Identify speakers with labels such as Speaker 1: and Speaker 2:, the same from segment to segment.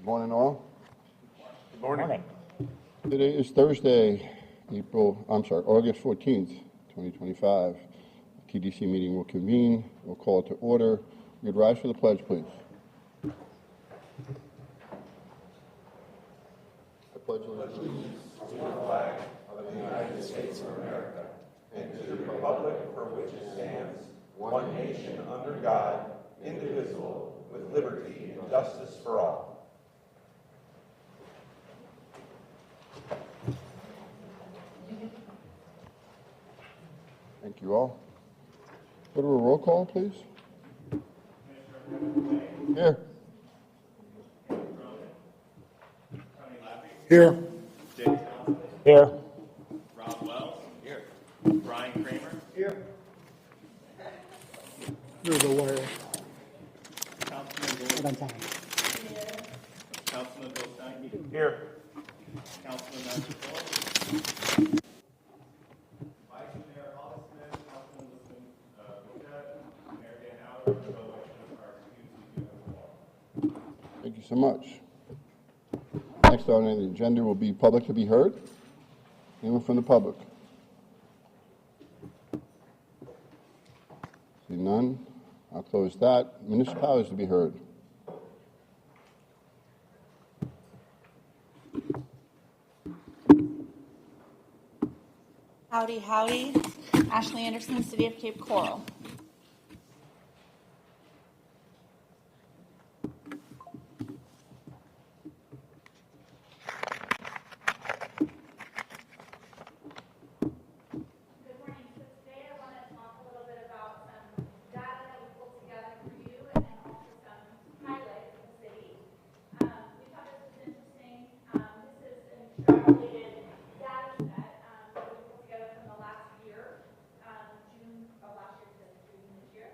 Speaker 1: Morning, all.
Speaker 2: Good morning.
Speaker 1: Today is Thursday, August 14th, 2025. The TDC meeting will convene. We'll call it to order. You'd rise for the pledge, please. I pledge allegiance
Speaker 2: To the flag of the United States of America and to the republic for which it stands, one nation under God, indivisible, with liberty and justice for all.
Speaker 1: Thank you all. Go to a roll call, please. Here.
Speaker 3: Here.
Speaker 4: Jay Townsend.
Speaker 3: Here.
Speaker 4: Rob Wells. Here. Brian Kramer.
Speaker 3: Here. Through the wire.
Speaker 4: Councilman
Speaker 3: Right
Speaker 4: Bill.
Speaker 3: on time.
Speaker 4: Councilman Bill Stein.
Speaker 2: Here.
Speaker 4: Councilman Matthew Phillips. Vice Mayor Hollis Smith. Councilman Lucette. Mayor Dan Howard. The election are excused due to the law.
Speaker 1: Thank you so much. Next on the agenda will be public to be heard. Anyone from the public? See none. I'll close that. Municipalities to be heard.
Speaker 5: Howdy, howdy. Ashley Anderson, City of Cape Coral. Good morning. So today I want to talk a little bit about some data that we pulled together for you and then also some highlights of the city. We thought this was interesting. This is an extrapolated data set that we pulled together from the last year, June of last year to June this year.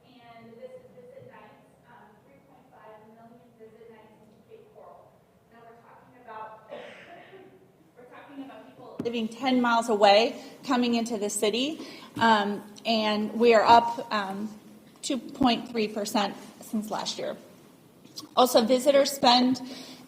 Speaker 5: And this is visit nights, 3.5 million visit nights in Cape Coral. Now we're talking about people living 10 miles away coming into the city, and we are up 2.3% since last year. Also, visitors spend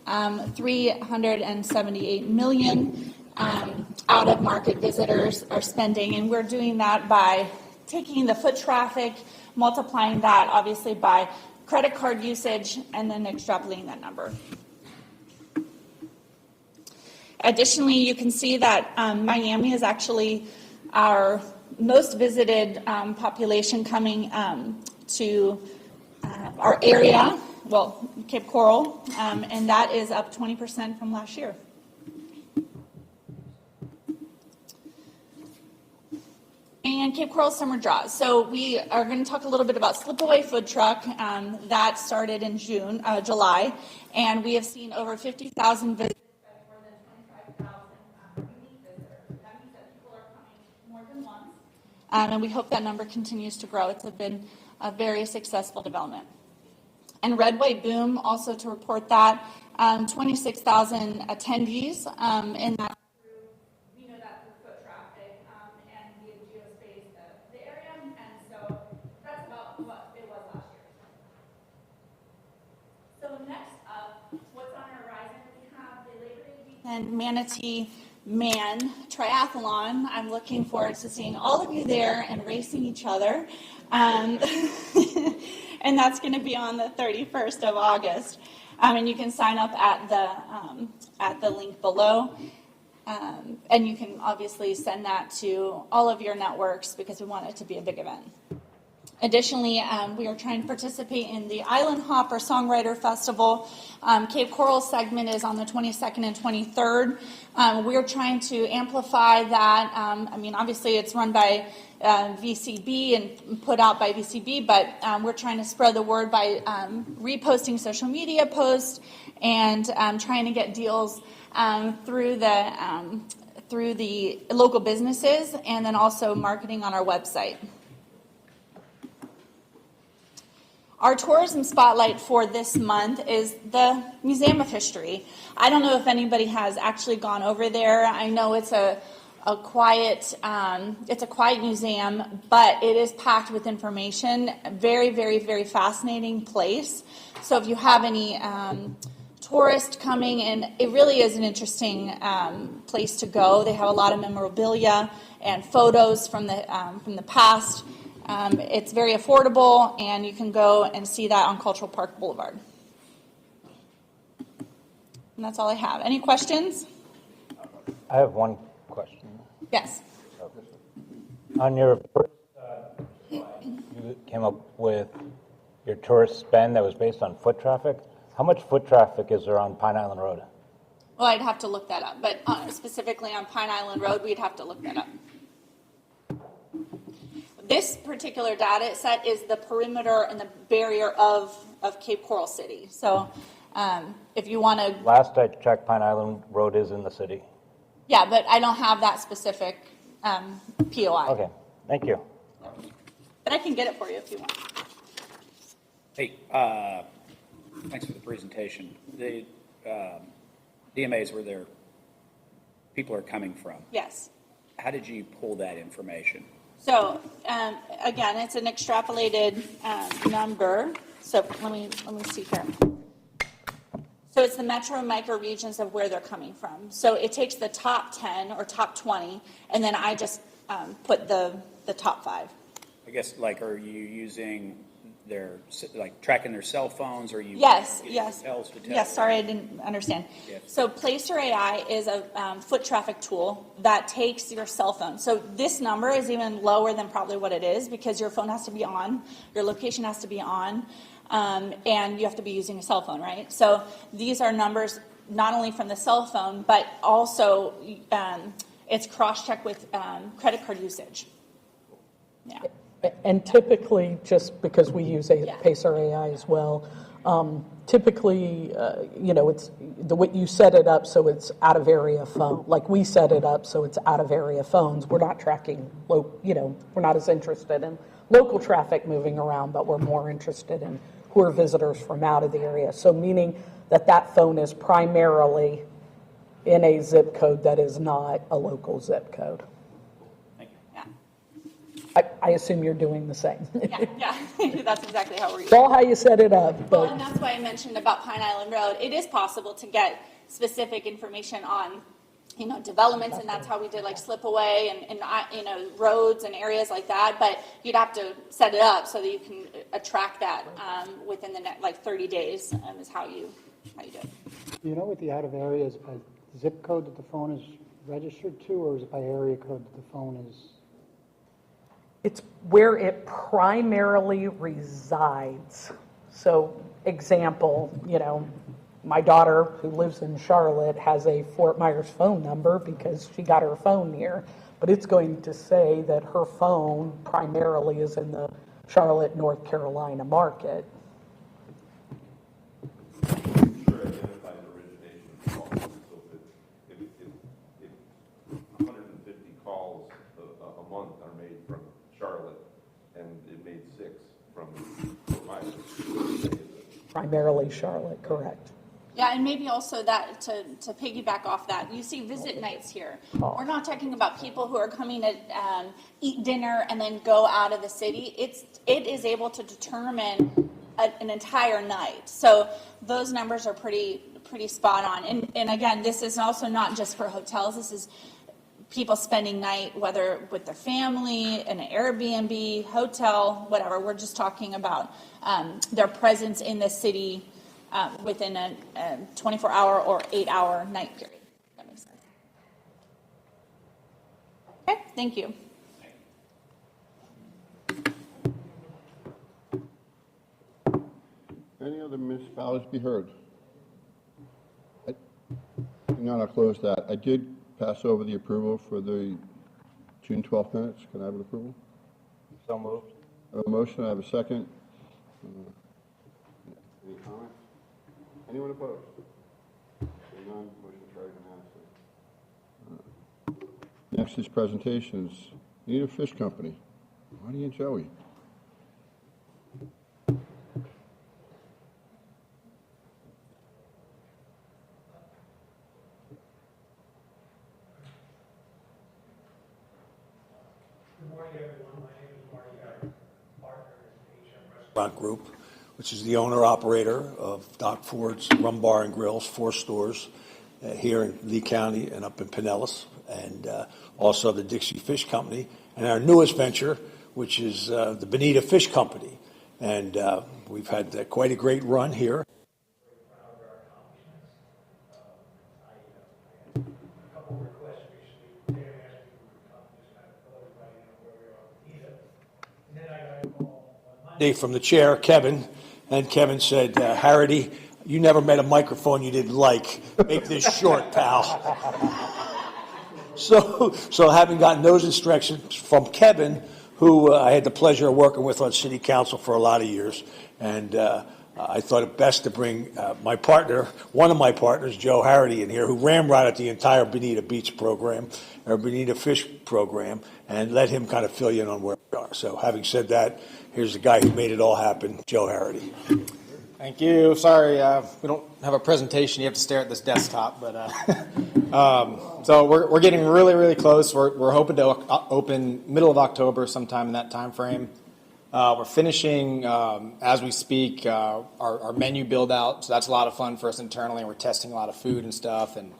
Speaker 5: 378 million out of market visitors are spending, and we're doing that by taking the foot traffic, multiplying that obviously by credit card usage, and then extrapolating that number. Additionally, you can see that Miami is actually our most visited population coming to our area, well, Cape Coral, and that is up 20% from last year. And Cape Coral Summer Draws. So we are going to talk a little bit about Slipaway Food Truck. That started in July, and we have seen over 50,000 visitors. And we hope that number continues to grow. It's been a very successful development. And Red White Boom, also to report that, 26,000 attendees, and that through, we know that through foot traffic, and we have geospaced the area, and so that's about what it was last year. So next up, what's on our horizon? We have the Labor Day weekend Manatee Man Triathlon. I'm looking forward to seeing all of you there and racing each other. And that's going to be on the 31st of August. And you can sign up at the link below. And you can obviously send that to all of your networks because we want it to be a big event. Additionally, we are trying to participate in the Island Hopper Songwriter Festival. Cape Coral segment is on the 22nd and 23rd. We're trying to amplify that. Obviously it's run by VCB and put out by VCB, but we're trying to spread the word by reposting social media posts and trying to get deals through the local businesses, and then also marketing on our website. Our tourism spotlight for this month is the Museum of History. I don't know if anybody has actually gone over there. I know it's a a quiet, it's a quiet museum, but it is packed with information. Very, very, very fascinating place. So if you have any tourists coming in, it really is an interesting place to go. They have a lot of memorabilia and photos from the past. It's very affordable, and you can go and see that on Cultural Park Boulevard. And that's all I have. Any questions?
Speaker 3: I have one question.
Speaker 5: Yes.
Speaker 3: On your first slide, you came up with your tourist spend that was based on foot traffic. How much foot traffic is there on Pine Island Road?
Speaker 5: Well, I'd have to look that up, but specifically on Pine Island Road, we'd have to look that up. This particular data set is the perimeter and the barrier of Cape Coral City. So if you want to...
Speaker 3: Last I checked, Pine Island Road is in the city.
Speaker 5: Yeah, but I don't have that specific POI.
Speaker 3: Okay, thank you.
Speaker 5: But I can get it for you if you want.
Speaker 6: Hey, thanks for the presentation. The DMAs where their people are coming from.
Speaker 5: Yes.
Speaker 6: How did you pull that information?
Speaker 5: So again, it's an extrapolated number. So let me see here. So it's the metro and micro regions of where they're coming from. So it takes the top 10 or top 20, and then I just put the top 5.
Speaker 6: I guess, like, are you using their, like, tracking their cell phones, or are you
Speaker 5: Yes,
Speaker 6: getting
Speaker 5: yes.
Speaker 6: hotels to tell
Speaker 5: Yes, sorry, I didn't understand.
Speaker 6: Yes.
Speaker 5: So Placer AI is a foot traffic tool that takes your cell phone. So this number is even lower than probably what it is because your phone has to be on, your location has to be on, and you have to be using a cell phone, right? So these are numbers not only from the cell phone, but also it's cross-checked with credit card usage. Yeah.
Speaker 7: And typically, just because we use Pacer AI as well, typically, it's the way you set it up so it's out of area phone. Like we set it up so it's out of area phones. We're not tracking, we're not as interested in local traffic moving around, but we're more interested in who are visitors from out of the area. So meaning that phone is primarily in a zip code that is not a local zip code. I assume you're doing the same.
Speaker 5: Yeah, that's exactly how we're using
Speaker 7: It's all how you set it up.
Speaker 5: Well, and that's why I mentioned about Pine Island Road. It is possible to get specific information on, developments, and that's how we did like Slipaway and roads and areas like that. But you'd have to set it up so that you can track that within the next 30 days is how you do it.
Speaker 8: Do you know what the out of area is by zip code that the phone is registered to, or is it by area code that the phone is?
Speaker 7: It's where it primarily resides. So, example, my daughter who lives in Charlotte has a Fort Myers phone number because she got her phone here, but it's going to say that her phone primarily is in the Charlotte, North Carolina market. Primarily Charlotte, correct.
Speaker 5: Yeah, and maybe also that to piggyback off that, you see visit nights here. We're not talking about people who are coming to eat dinner and then go out of the city. It is able to determine an entire night. So those numbers are pretty spot on. And again, this is also not just for hotels. This is people spending night, whether with their family, in an Airbnb, hotel, whatever. We're just talking about their presence in the city within a 24-hour or 8-hour night period. That makes sense. Okay, thank you.
Speaker 1: Any other municipalities be heard? No, I'll close that. I did pass over the approval for the June 12th minutes. Can I have an approval?
Speaker 3: So moved.
Speaker 1: I have a motion. I have a second. Any comments? Anyone opposed? Seeing none, motion carried unanimously. Next is presentations. Need a Fish Company. Marty and Joey.
Speaker 9: Restaurant Group, which is the owner-operator of Doc Ford's Rum Bar and Grills, 4 stores here in Lee County and up in Pinellas, and also the Dixie Fish Company, and our newest venture, which is the Bonita Fish Company. And we've had quite a great run here. From the chair, Kevin, and Kevin said, Harity, you never met a microphone you didn't like. Make this short, pal. So having gotten those instructions from Kevin, who I had the pleasure of working with on city council for a lot of years, and I thought it best to bring my partner, one of my partners, Joe Harity, in here, who ramrodded the entire Bonita Beach program, or Bonita Fish program, and let him kind of fill you in on where we are. So having said that, here's the guy who made it all happen, Joe Harity.
Speaker 10: Thank you. Sorry, we don't have a presentation. You have to stare at this desktop, but so we're getting really, really close. We're hoping to open middle of October, sometime in that time frame. We're finishing as we speak our menu build out, so that's a lot of fun for us internally. We're testing a lot of food and stuff, and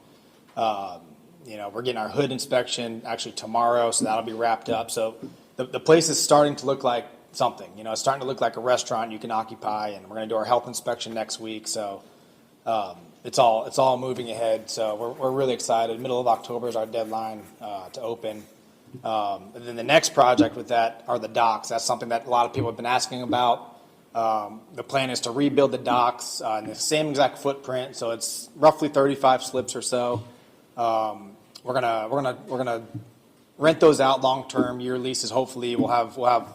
Speaker 10: we're getting our hood inspection actually tomorrow, so that'll be wrapped up. So the place is starting to look like something. It's starting to look like a restaurant you can occupy, and we're going to do our health inspection next week. So it's all moving ahead. So we're really excited. Middle of October is our deadline to open. And then the next project with that are the docks. That's something that a lot of people have been asking about. The plan is to rebuild the docks in the same exact footprint, so it's roughly 35 slips or so. We're gonna rent those out long term, year leases. Hopefully, we'll have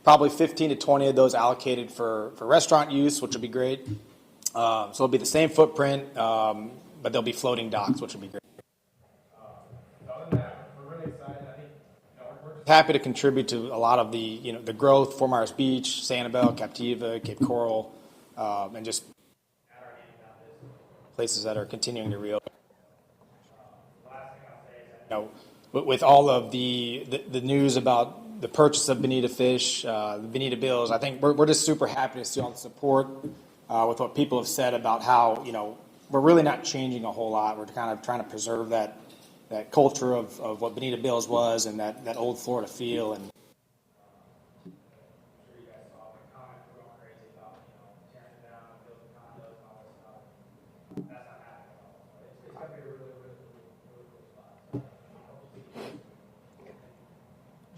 Speaker 10: probably 15 to 20 of those allocated for restaurant use, which will be great. So it'll be the same footprint, but they'll be floating docks, which will be great. Happy to contribute to a lot of the growth, Fort Myers Beach, Sanibel, Captiva, Cape Coral, and just places that are continuing to reopen. With all of the news about the purchase of Bonita Fish, the Bonita Bills, I think we're just super happy to see all the support with what people have said about how we're really not changing a whole lot. We're kind of trying to preserve that culture of what Bonita Bills was and that old Florida feel. And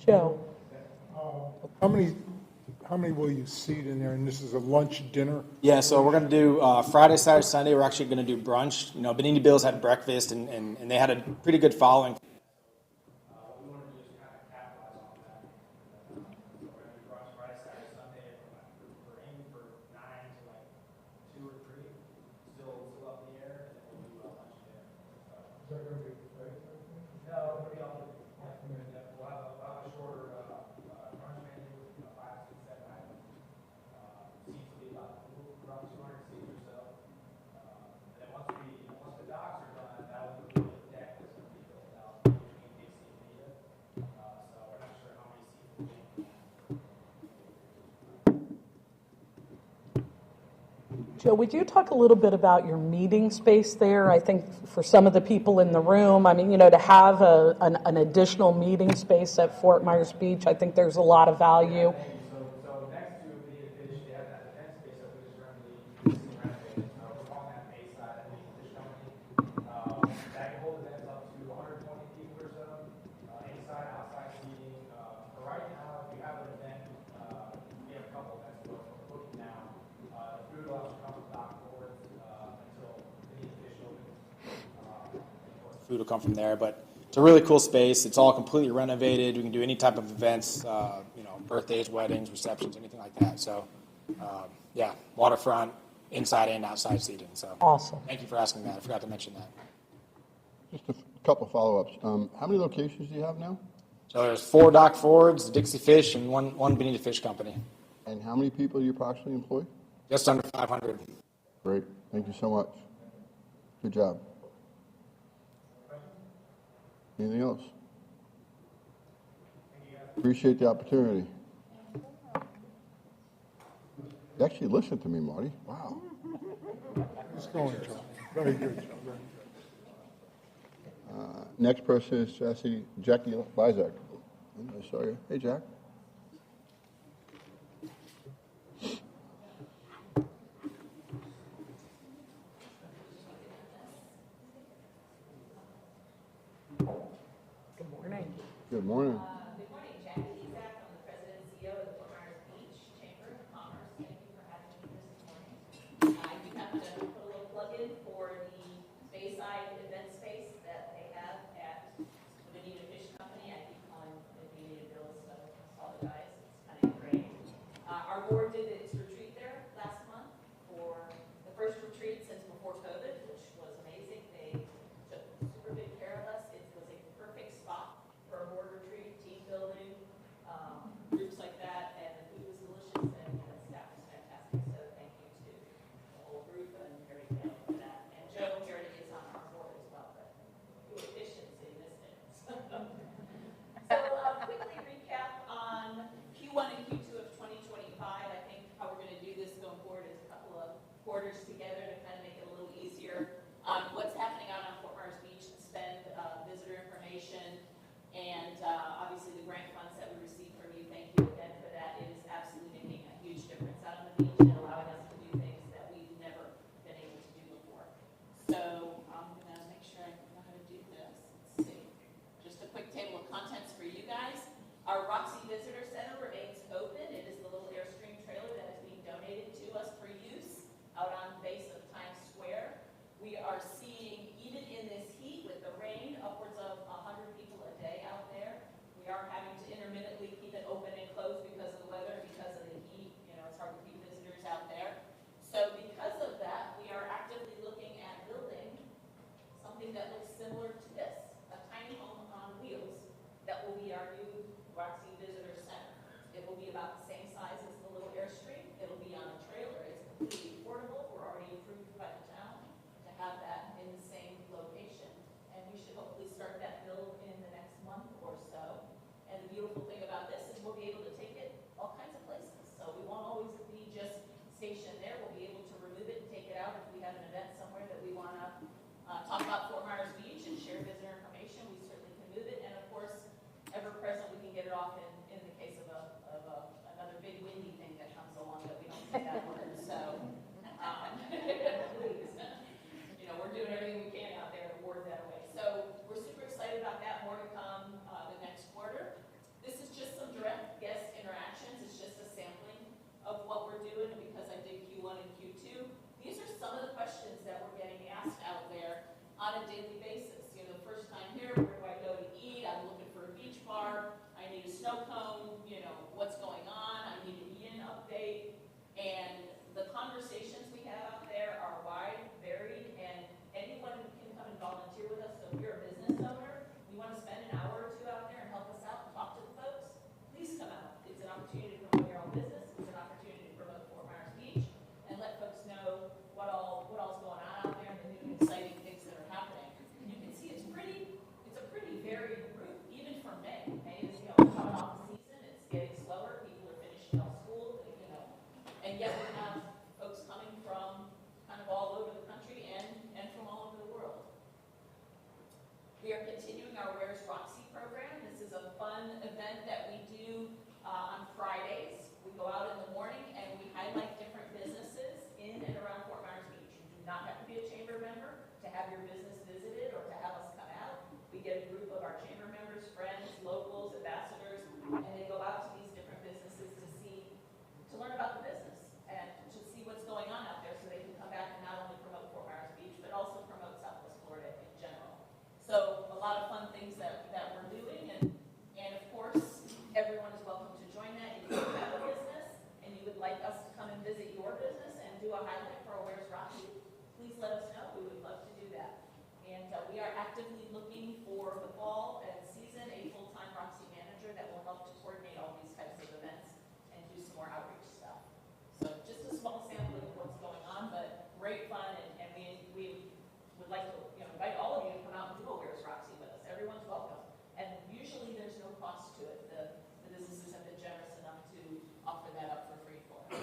Speaker 7: Joe.
Speaker 11: How many will you seat in there? And this is a lunch dinner?
Speaker 10: yeah, so we're going to do Friday, Saturday, Sunday. We're actually going to do brunch. Bonita Bills had breakfast, and they had a pretty good following.
Speaker 7: Joe, would you talk a little bit about your meeting space there? I think for some of the people in the room, to have an additional meeting space at Fort Myers Beach, I think there's a lot of value.
Speaker 10: So next to Bonita Fish, they have that event space that we just currently renovated. We're calling that Bayside at Bonita Fish Company. That can hold events up to 120 people or so, inside, outside seating. For right now, if you have an event, we have a couple events we're booking now. The food will actually come from Dock Forward until Bonita Fish opens. Food will come from there, but it's a really cool space. It's all completely renovated. We can do any type of events, birthdays, weddings, receptions, anything like that. So, waterfront, inside and outside seating. So
Speaker 7: awesome.
Speaker 10: Thank you for asking that. I forgot to mention that.
Speaker 1: Just a couple follow-ups. How many locations do you have now?
Speaker 10: So there's 4 Dock Fords, Dixie Fish, and one Bonita Fish Company.
Speaker 1: And how many people do you approximately employ?
Speaker 10: Just under 500.
Speaker 1: Great. Thank you so much. Good job. Anything else? Appreciate the opportunity. You actually listened to me, Marty. Wow.
Speaker 11: It's going, Joe. Very good, Joe. Very good.
Speaker 1: Next person is Jackie Bizak. I saw you. Hey, Jack.
Speaker 7: Good morning.
Speaker 1: Good morning.
Speaker 12: Good morning, Jackie Zach. I'm the president and CEO of the Fort Myers Beach Chamber of Commerce. Thank you for having me this morning. I do have to put a little plug in for the Bayside event space that they have at Bonita Fish Company. I keep calling it Bonita Bills, so I apologize. It's kind of ingrained. Our board did its retreat there last month for the first retreat since before COVID, which was amazing. They took super good care of us. It was a perfect spot for a board retreat, team building, groups like that, and the food was delicious and the staff was fantastic. So thank you to the whole group and Harry Taylor for that. And Joe Harry is on our board as well, but your efficiency missed it. So quickly recap on Q1 and Q2 of 2025. I think how we're going to do this going forward is a couple of quarters together to kind of make it a little easier. What's happening out on Fort Myers Beach to spend visitor information. And obviously the grant funds that we received from you, thank you again for that. It is absolutely making a huge difference out on the beach and allowing us to do things that we've never been able to do before. So I'm going to make sure I know how to do this. Let's see. Just a quick table of contents for you guys. Our Roxy Visitor Center remains open. It is the little Airstream trailer that is being donated to us for use out on the base of Times Square. We are seeing, even in this heat with the rain, upwards of 100 people a day out there. We are having to intermittently keep it open and closed because of the weather, because of the heat. You know, it's hard to keep visitors out there. So because of that, we are actively looking at building something that looks similar to this, a tiny home on wheels that will be our new Roxy Visitor Center. It will be about the same size as the little Airstream. It'll be on a trailer. It's completely portable. We're already approved by the town to have that in the same location. And we should hopefully start that build in the next month or so. And the beautiful thing about this is we'll be able to take it all kinds of places. So we won't always be just stationed there. We'll be able to remove it and take it out if we have an event somewhere that we want to talk about Fort Myers Beach and share visitor information. We certainly can move it. And of course, ever present, we can get it off in the case of another big windy thing that comes along that we don't see that word. So please. You know, we're doing everything we can out there to ward that away. So we're super excited about that. More to come the next quarter. This is just some direct guest interactions. It's just a sampling of what we're doing because I did Q1 and Q2. These are some of the questions that we're getting asked out there on a daily basis. You know, first time here, where do I go to eat? I'm looking for a beach bar. I need a snow cone. You know, what's going on? I need an Ian update. And the conversations we have out there are wide, varied, and anyone can come and volunteer with us. So if you're a business owner, you want to spend an hour or two out there and help us out and talk to the folks, please come out. It's an opportunity to promote your own business. It's an opportunity to promote Fort Myers Beach and let folks know what all's going on out there and the new exciting things that are happening. And you can see it's a pretty varied group, even for May. May is, coming off the season. It's getting slower. People are finishing up school, and yet we have folks coming from kind of all over the country and from all over the world. We are continuing our Where's Roxy program. This is a fun event that we do on Fridays. We go out in the morning and we highlight different businesses in and around Fort Myers Beach. You do not have to be a chamber member to have your business visited or to have us come out. We get a group of our chamber members, friends, locals, ambassadors, and they go out to these different businesses to learn about the business and to see what's going on out there so they can come back and not only promote Fort Myers Beach, but also promote Southwest Florida in general. So a lot of fun things that we're doing, and of course, everyone is welcome to join that. If you have a business and you would like us to come and visit your business and do a highlight for a Where's Roxy, please let us know. We would love to do that. And we are actively looking for the fall and season a full-time Roxy manager that will help to coordinate all these types of events and do some more outreach stuff. So just a small sampling of what's going on, but great fun, and we would like to invite all of you to come out and do a Where's Roxy with us. Everyone's welcome. And usually there's no cost to it. The businesses have been generous enough to offer that up for free for us.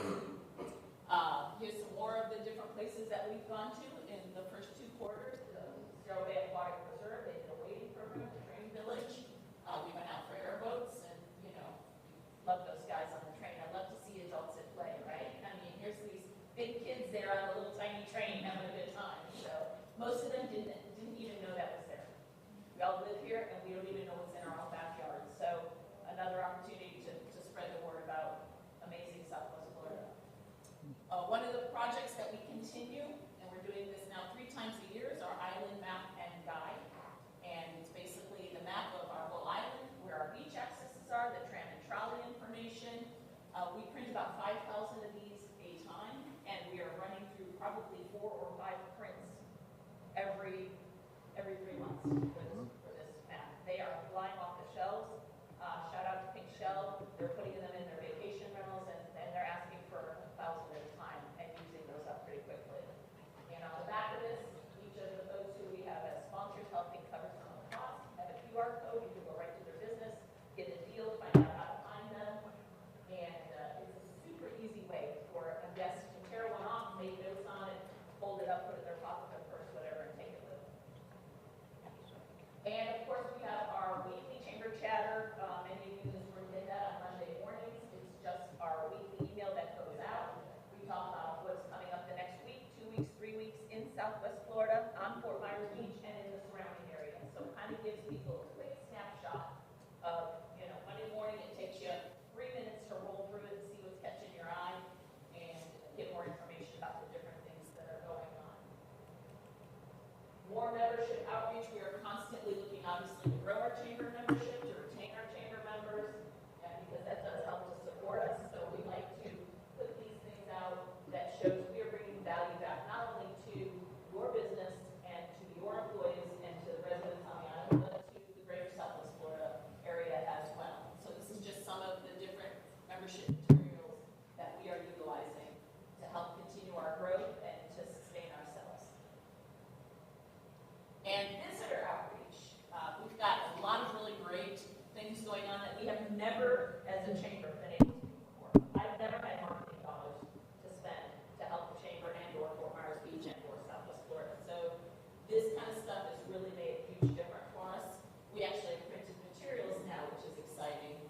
Speaker 12: that we've gone to in the first 2 quarters, the Zero Bay Aquatic Preserve, they did a wading program, the train village. We went out for airboats and, you know, love those guys on the train. I love to see adults at play, right? I mean, here's these big kids there on a little tiny train having a good time. So most of them didn't even know that was there. We all live here and we don't even know what's in our own backyard. So another opportunity to spread the word about amazing Southwest Florida. One of the projects that we continue, and we're doing this now 3 times a year, is our Island Map and Guide. And it's basically the map of our whole island, where our beach accesses are, the tram and trolley information. We print about 5,000 of these a time, and we are running through probably 4 or 5 prints every 3 months for this map. They are flying off the shelves. Shout out to Pink Shell. They're putting them in their vacation rentals, and they're asking for 1,000 at a time and using those up pretty quickly. And on the back of this, each of the folks who we have as sponsors helping cover some of the costs have a QR code. You can go right to their business, get a deal, find out how to find them. And it's a super easy way for a guest to tear one off, make notes on it, hold it up, put it in their pocket, their purse, whatever, and take it with them. And of course, we have our weekly chamber chatter. Many of you in this room did that on Monday mornings. It's just our weekly email that goes out. We talk about what's coming up the next week, 2 weeks, 3 weeks in Southwest Florida, on Fort Myers Beach, and in the surrounding area. So it kind of gives people a quick snapshot of, you know, Monday morning. It takes you 3 minutes to roll through it and see what's catching your eye and get more information about the different things that are going on. More membership outreach. We are constantly looking, obviously, to grow our chamber membership, to retain our chamber members, and because that does help to support us. So we like to put these things out that shows we are bringing value back not only to your business and to your employees and to the residents on the island, but to the greater Southwest Florida area as well. So this is just some of the different membership materials that we are utilizing to help continue our growth and to sustain ourselves. And visitor outreach. We've got a lot of really great things going on that we have never, as a chamber, been able to do before. I've never had marketing dollars to spend to help the chamber and or Fort Myers Beach and or Southwest Florida. So this kind of stuff has really made a huge difference for us. We actually have printed materials now, which is exciting.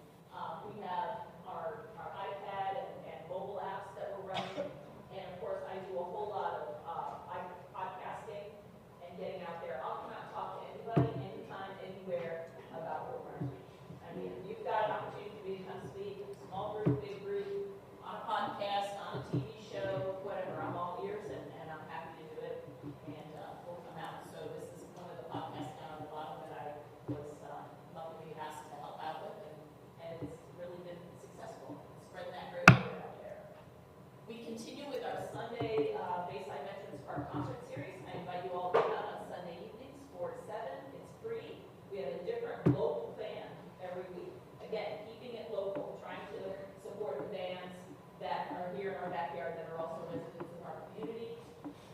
Speaker 12: We have our iPad and mobile apps that we're running. And of course, I do a whole lot of podcasting and getting out there. I'll come out and talk to anybody, anytime, anywhere about Fort Myers Beach. I mean, if you've got an opportunity for me to come speak, small group, big group, on a podcast, on a TV show, whatever, I'm all ears and I'm happy to do it. And we'll come out. So this is one of the podcasts down at the bottom that I was luckily asked to help out with, and it's really been successful. Spreading that great word out there. We continue with our Sunday Bayside Veterans Park concert series. I invite you all to come out on Sunday evenings, 4 to 7. It's free. We have a different local band every week. Again, keeping it local, trying to support the bands that are here in our backyard that are also residents of our community.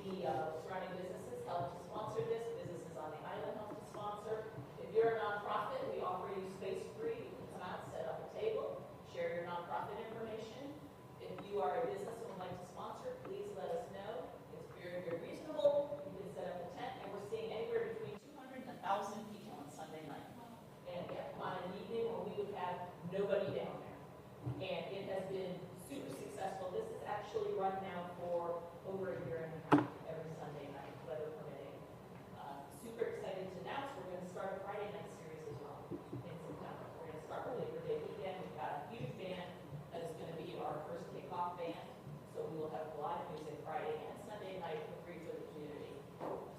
Speaker 12: The surrounding businesses help to sponsor this. Businesses on the island help to sponsor. If you're a nonprofit, we offer you space free. You can come out, set up a table, share your nonprofit information. If you are a business and would like to sponsor, please let us know. It's very, very reasonable. You can set up a tent, and we're seeing anywhere between 200 and 1,000 people on Sunday night. And on an evening where we would have nobody down there. And it has been super successful. This is actually run now for over a year and a half, every Sunday night, weather permitting. Super excited to announce we're going to start a Friday night series as well in September. We're going to start with Labor Day weekend. We've got a huge band that is going to be our first kickoff band. So we will have live music Friday and Sunday night for free for the community.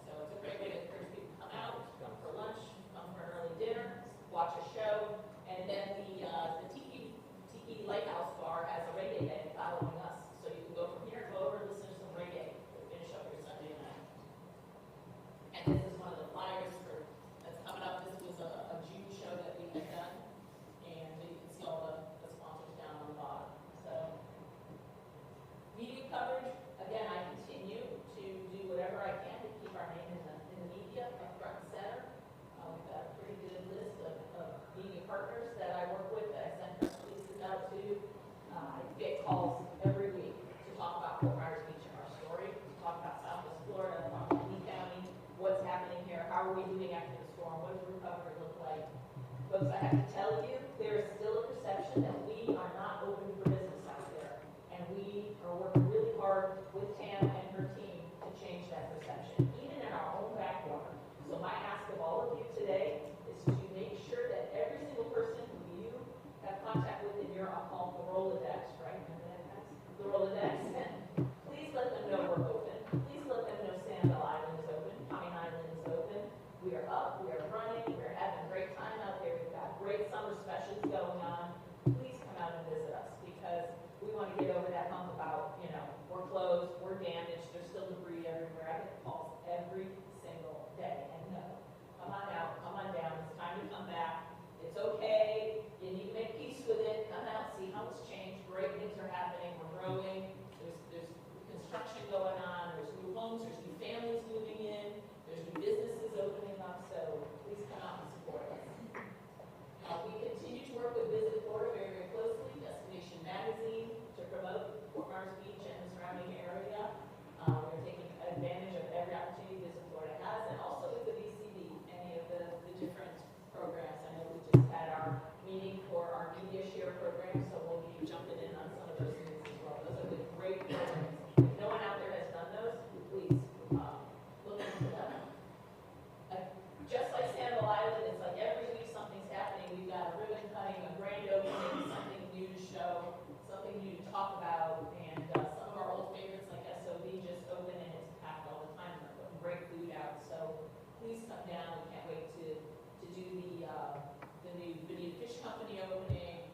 Speaker 12: So it's a great way to encourage people to come out, come for lunch, come for an early dinner, watch a show, and then the Tiki Lighthouse Bar has a reggae band following us. So you can go from here, go over and listen to some reggae to finish up your Sunday night. And this is one of the flyers that's coming up. This was a June show that we had done. And you can see all the sponsors down on the bottom. So media coverage, again, I continue Folks, I have to tell you, there is still a perception that we are not open for business out there. And we are working really hard with Tam and her team to change that perception, even in our own backyard. So my ask of all of you today is to make sure that every single person who you have contact with in your, I'll call it the Rolodex, right? The Rolodex, and please let them know we're open. Please let them know Sandal Island is open, Pine Island is open. We are up, we are running, we're having a great time out there. We've got great summer specials going on. Please come out and visit us because we want to get over that hump about, we're closed, we're damaged, there's still debris everywhere. I get calls every single day. And no, come on out, come on down. It's time to come back. It's okay. You need to make peace with it. Come out, see how it's changed. Great things are happening. We're growing. There's construction going on. There's new homes. There's new families moving in. There's new businesses opening up. So please come out and support us. We continue to work with Visit Florida very, very closely, Destination Magazine, to promote Fort Myers Beach and the surrounding area. We're taking advantage of every opportunity Visit Florida has, and also with the VCB, any of the different programs. I know we just had our meeting for our media share program, so we'll be jumping in on some of those things as well. Those have been great programs. If no one out there has done those, please look into them. Just like Sandal Island, it's like every week something's happening. We've got a ribbon cutting, a grand opening, something new to show, something new to talk about, and some of our old favorites like SOB just open and it's packed all the time. We're putting great food out, so please come down. We can't wait to do the new Video Fish Company opening.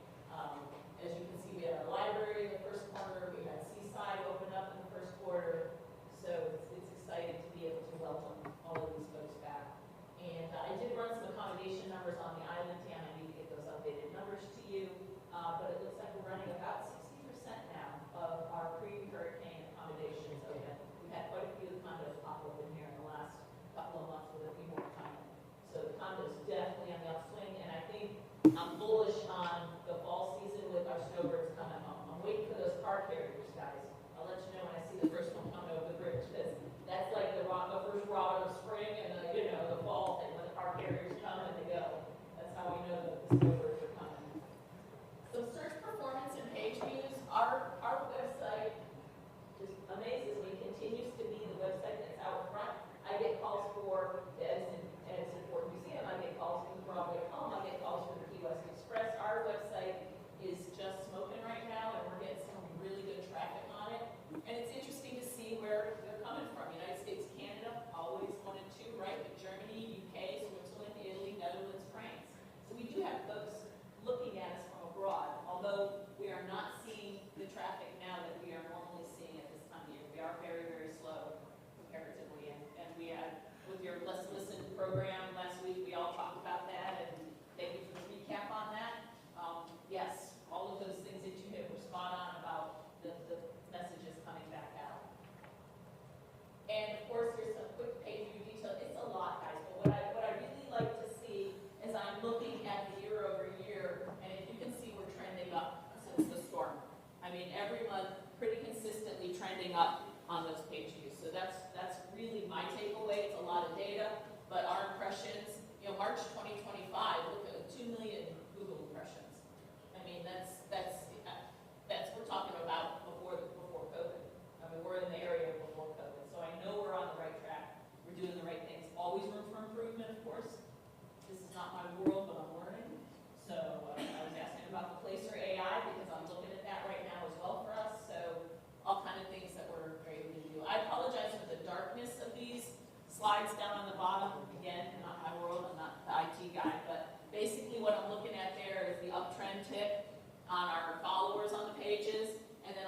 Speaker 12: As you can see, we had our library in the first quarter. We had Seaside open up in the first quarter. So it's exciting to be able to welcome all of these folks back. And I did run some accommodation numbers on the island, Tam. I need to get those updated numbers to you. But it looks like we're running about 60% now of our pre-hurricane accommodations open. We've had quite a few condos pop up in here in the last couple of months with a few more coming. So the condos definitely on the upswing. And I think I'm bullish on the fall season with our snowbirds coming home. I'm waiting for those car carriers, guys. I'll let you know when I see the first one coming over the bridge, because that's like the first rod of spring and the fall thing when the car carriers come and they go. That's how we know that the snowbirds are coming. Some search performance and page views. Our website just amazes me. Continues to be the website that's out front. I get calls for the Edison Ford Museum. I get calls for the Broadway Home. I get calls for the Key West Express. Our website is just smoking right now, and we're getting some really good traffic on it. And it's interesting to see where they're coming from. United States, Canada, always 1 and 2, right? But Germany, UK, Switzerland, Italy, Netherlands, France. So we do have folks looking at us from abroad, although we are not seeing the traffic now that we are normally seeing at this time of year. We are very, very slow comparatively. And we had, with your Let's Listen program last week, we all talked about that, and thank you for the recap on that. Yes, all of those things that you hit were spot on about the messages coming back out. And of course, here's some quick page view detail. It's a lot, guys, but what I really like to see is I'm looking at the year over year, and if you can see, we're trending up since the storm. I mean, every month, pretty consistently trending up on those page views. So that's really my takeaway. It's a lot of data, but our impressions, March 2025, look at 2 million Google impressions. I mean, that's we're talking about before COVID. I mean, we're in the area before COVID, so I know we're on the right track. We're doing the right things. Always room for improvement, of course. This is not my world, but I'm learning. So I was asking about the Placer AI because I'm looking at that right now as well for us. So all kind of things that we're able to do. I apologize for the darkness of these slides down on the bottom. Again, not my world. I'm not the IT guy, but basically what I'm looking at there is the uptrend tick on our followers on the pages, and then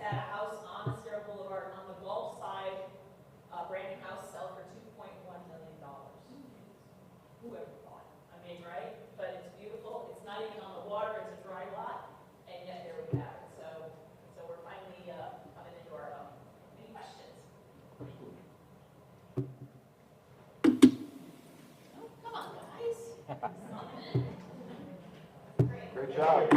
Speaker 12: had a house on Estero Boulevard on the Gulf side, brand new house sell for $2.1 million. Whoever thought? I mean, right? But it's beautiful. It's not even on the water. It's a dry lot, and yet there we have it. So we're finally coming into our own. Any questions? Oh, come on, guys. Something.
Speaker 1: Great job.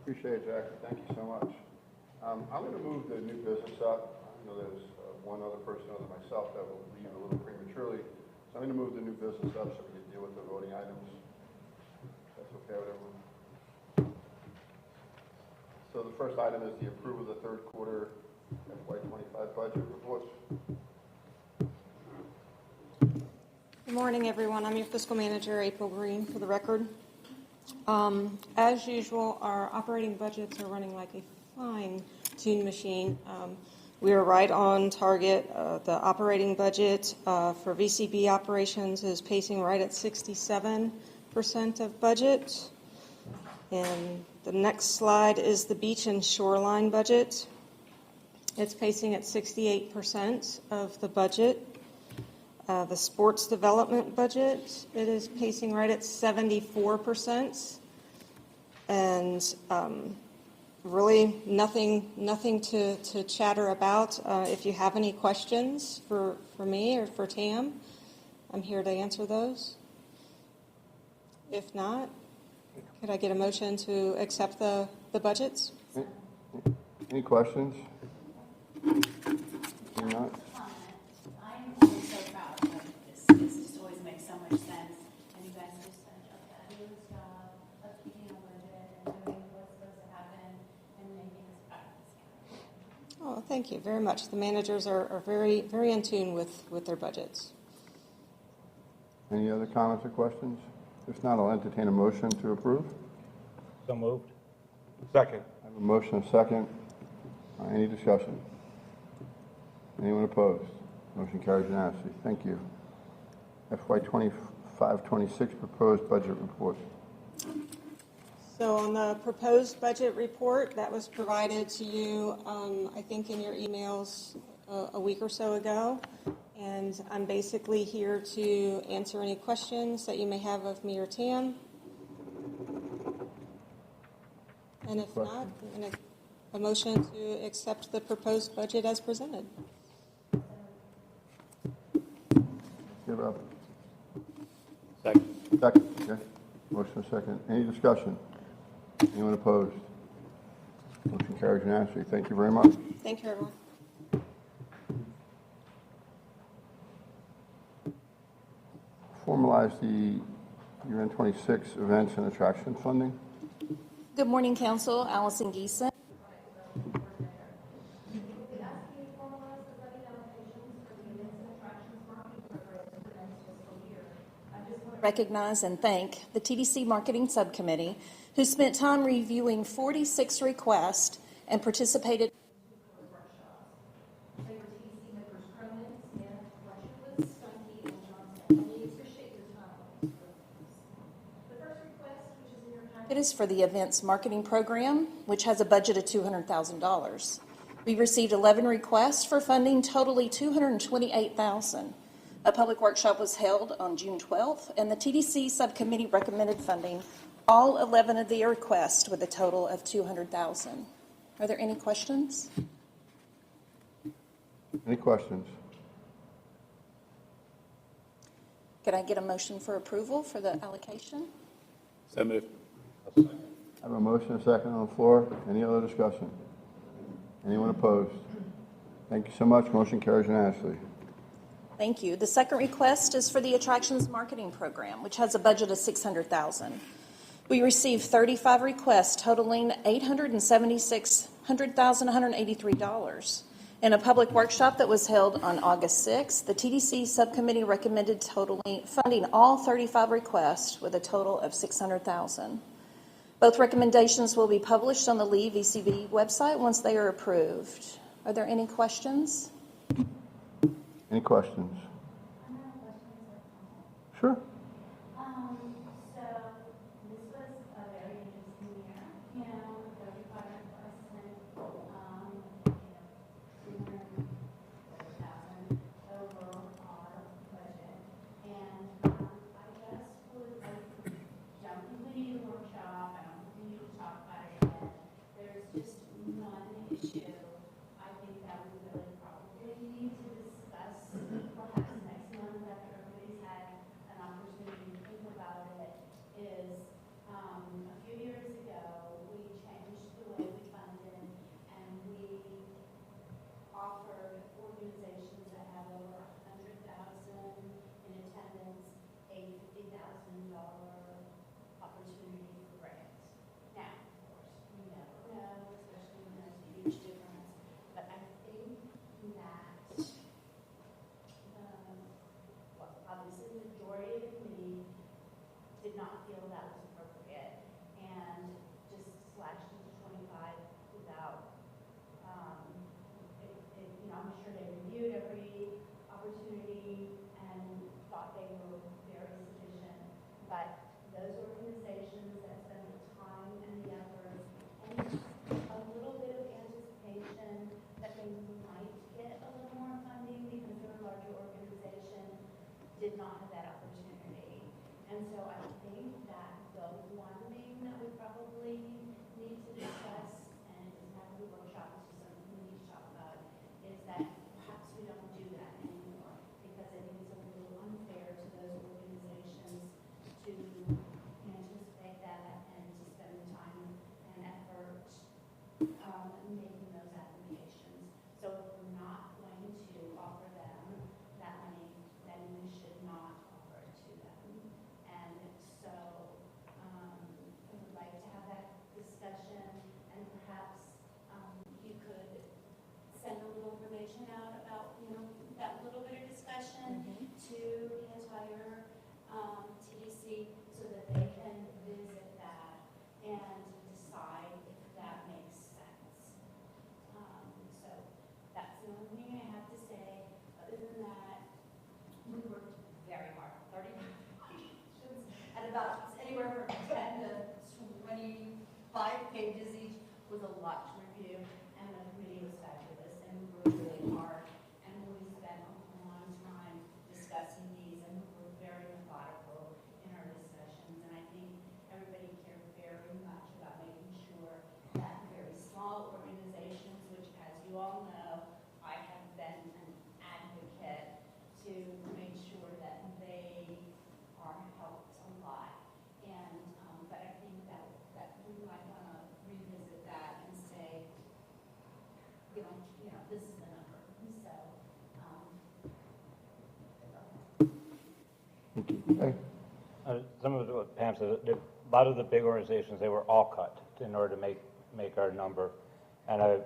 Speaker 1: Appreciate it, Jackie. Thank you so much. I'm going to move the new business up. I know there's one other person other than myself that will leave a little prematurely. So I'm going to move the new business up so we can deal with the voting items. That's okay with everyone. So the first item is the approval of the third quarter FY25 budget reports.
Speaker 13: Good morning, everyone. I'm your fiscal manager, April Green, for the record. As usual, our operating budgets are running like a fine-tuned machine. We are right on target. The operating budget for VCB operations is pacing right at 67% of budget. And the next slide is the beach and shoreline budget. It's pacing at 68% of the budget. The sports development budget, it is pacing right at 74%. And really nothing to chatter about. If you have any questions for me or for Tam, I'm here to answer those. If not, could I get a motion to accept the budgets?
Speaker 1: Any questions? If not,
Speaker 14: I'm always so proud of this. This just always makes so much sense. And you guys just done a fabulous job of keeping a budget and doing what's supposed to happen and making us proud of this county.
Speaker 13: Oh, thank you very much. The managers are very in tune with their budgets.
Speaker 1: any other comments or questions? If not, I'll entertain a motion to approve.
Speaker 3: So moved.
Speaker 11: Second.
Speaker 1: I have a motion and a second. Any discussion? Anyone opposed? Motion carries unanimously. Thank you. FY25-26 proposed budget report.
Speaker 13: So on the proposed budget report that was provided to you, I think in your emails a week or so ago, and I'm basically here to answer any questions that you may have of me or Tam. And if not, a motion to accept the proposed budget as presented.
Speaker 1: Give up.
Speaker 3: Second.
Speaker 1: Second, okay. Motion and second. Any discussion? Anyone opposed? Motion carries unanimously. Thank you very much.
Speaker 13: Thank you, everyone.
Speaker 1: Formalize the year-end 26 events and attraction funding.
Speaker 5: Good morning, Council. Allison Geeson. Recognize and thank the TDC Marketing Subcommittee, who spent time reviewing 46 requests and participated. It is for the events marketing program, which has a budget of $200,000. We received 11 requests for funding, totaling $228,000. A public workshop was held on June 12th, and the TDC subcommittee recommended funding all 11 of the requests with a total of $200,000. Are there any questions?
Speaker 1: Any questions?
Speaker 5: Could I get a motion for approval for the allocation?
Speaker 6: So moved.
Speaker 1: I have a motion and a second on the floor. Any other discussion? Anyone opposed? Thank you so much. Motion carries unanimously.
Speaker 5: Thank you. The second request is for the Attractions Marketing Program, which has a budget of $600,000. We received 35 requests totaling $876,183. In a public workshop that was held on August 6th, the TDC subcommittee recommended funding all 35 requests with a total of $600,000. Both recommendations will be published on the Lee VCB website once they are approved. Are there any questions?
Speaker 1: Any questions? Sure.
Speaker 14: And so I think that the one thing that we probably need to discuss, and it doesn't have to be a workshop, it's just something we need to talk about, is that perhaps we don't do that anymore, because I think it's a little unfair to those organizations to anticipate that and to spend the time and effort making those applications. So if we're not going to offer them that money, then we should not offer it to them. And so I would like to have that discussion, and perhaps you could send a little information out about, that little bit of discussion to the entire TDC so that they can visit that and decide if that makes sense. So that's the only thing I have to say. Other than that, we worked very hard, 30 applications, and about anywhere from 10 to 25 pages each was a lot to review, and the committee was fabulous, and we worked really hard, and we spent a long time discussing these, and we were very methodical in our discussions, and I think everybody cared very much about making sure that very small organizations, which, as you all know, I have been an advocate to make sure that they are helped a lot. And but I think that we might want to revisit that and say, this is the number. So.
Speaker 3: Some of what Pam said, a lot of the big organizations, they were all cut in order to make our number. And I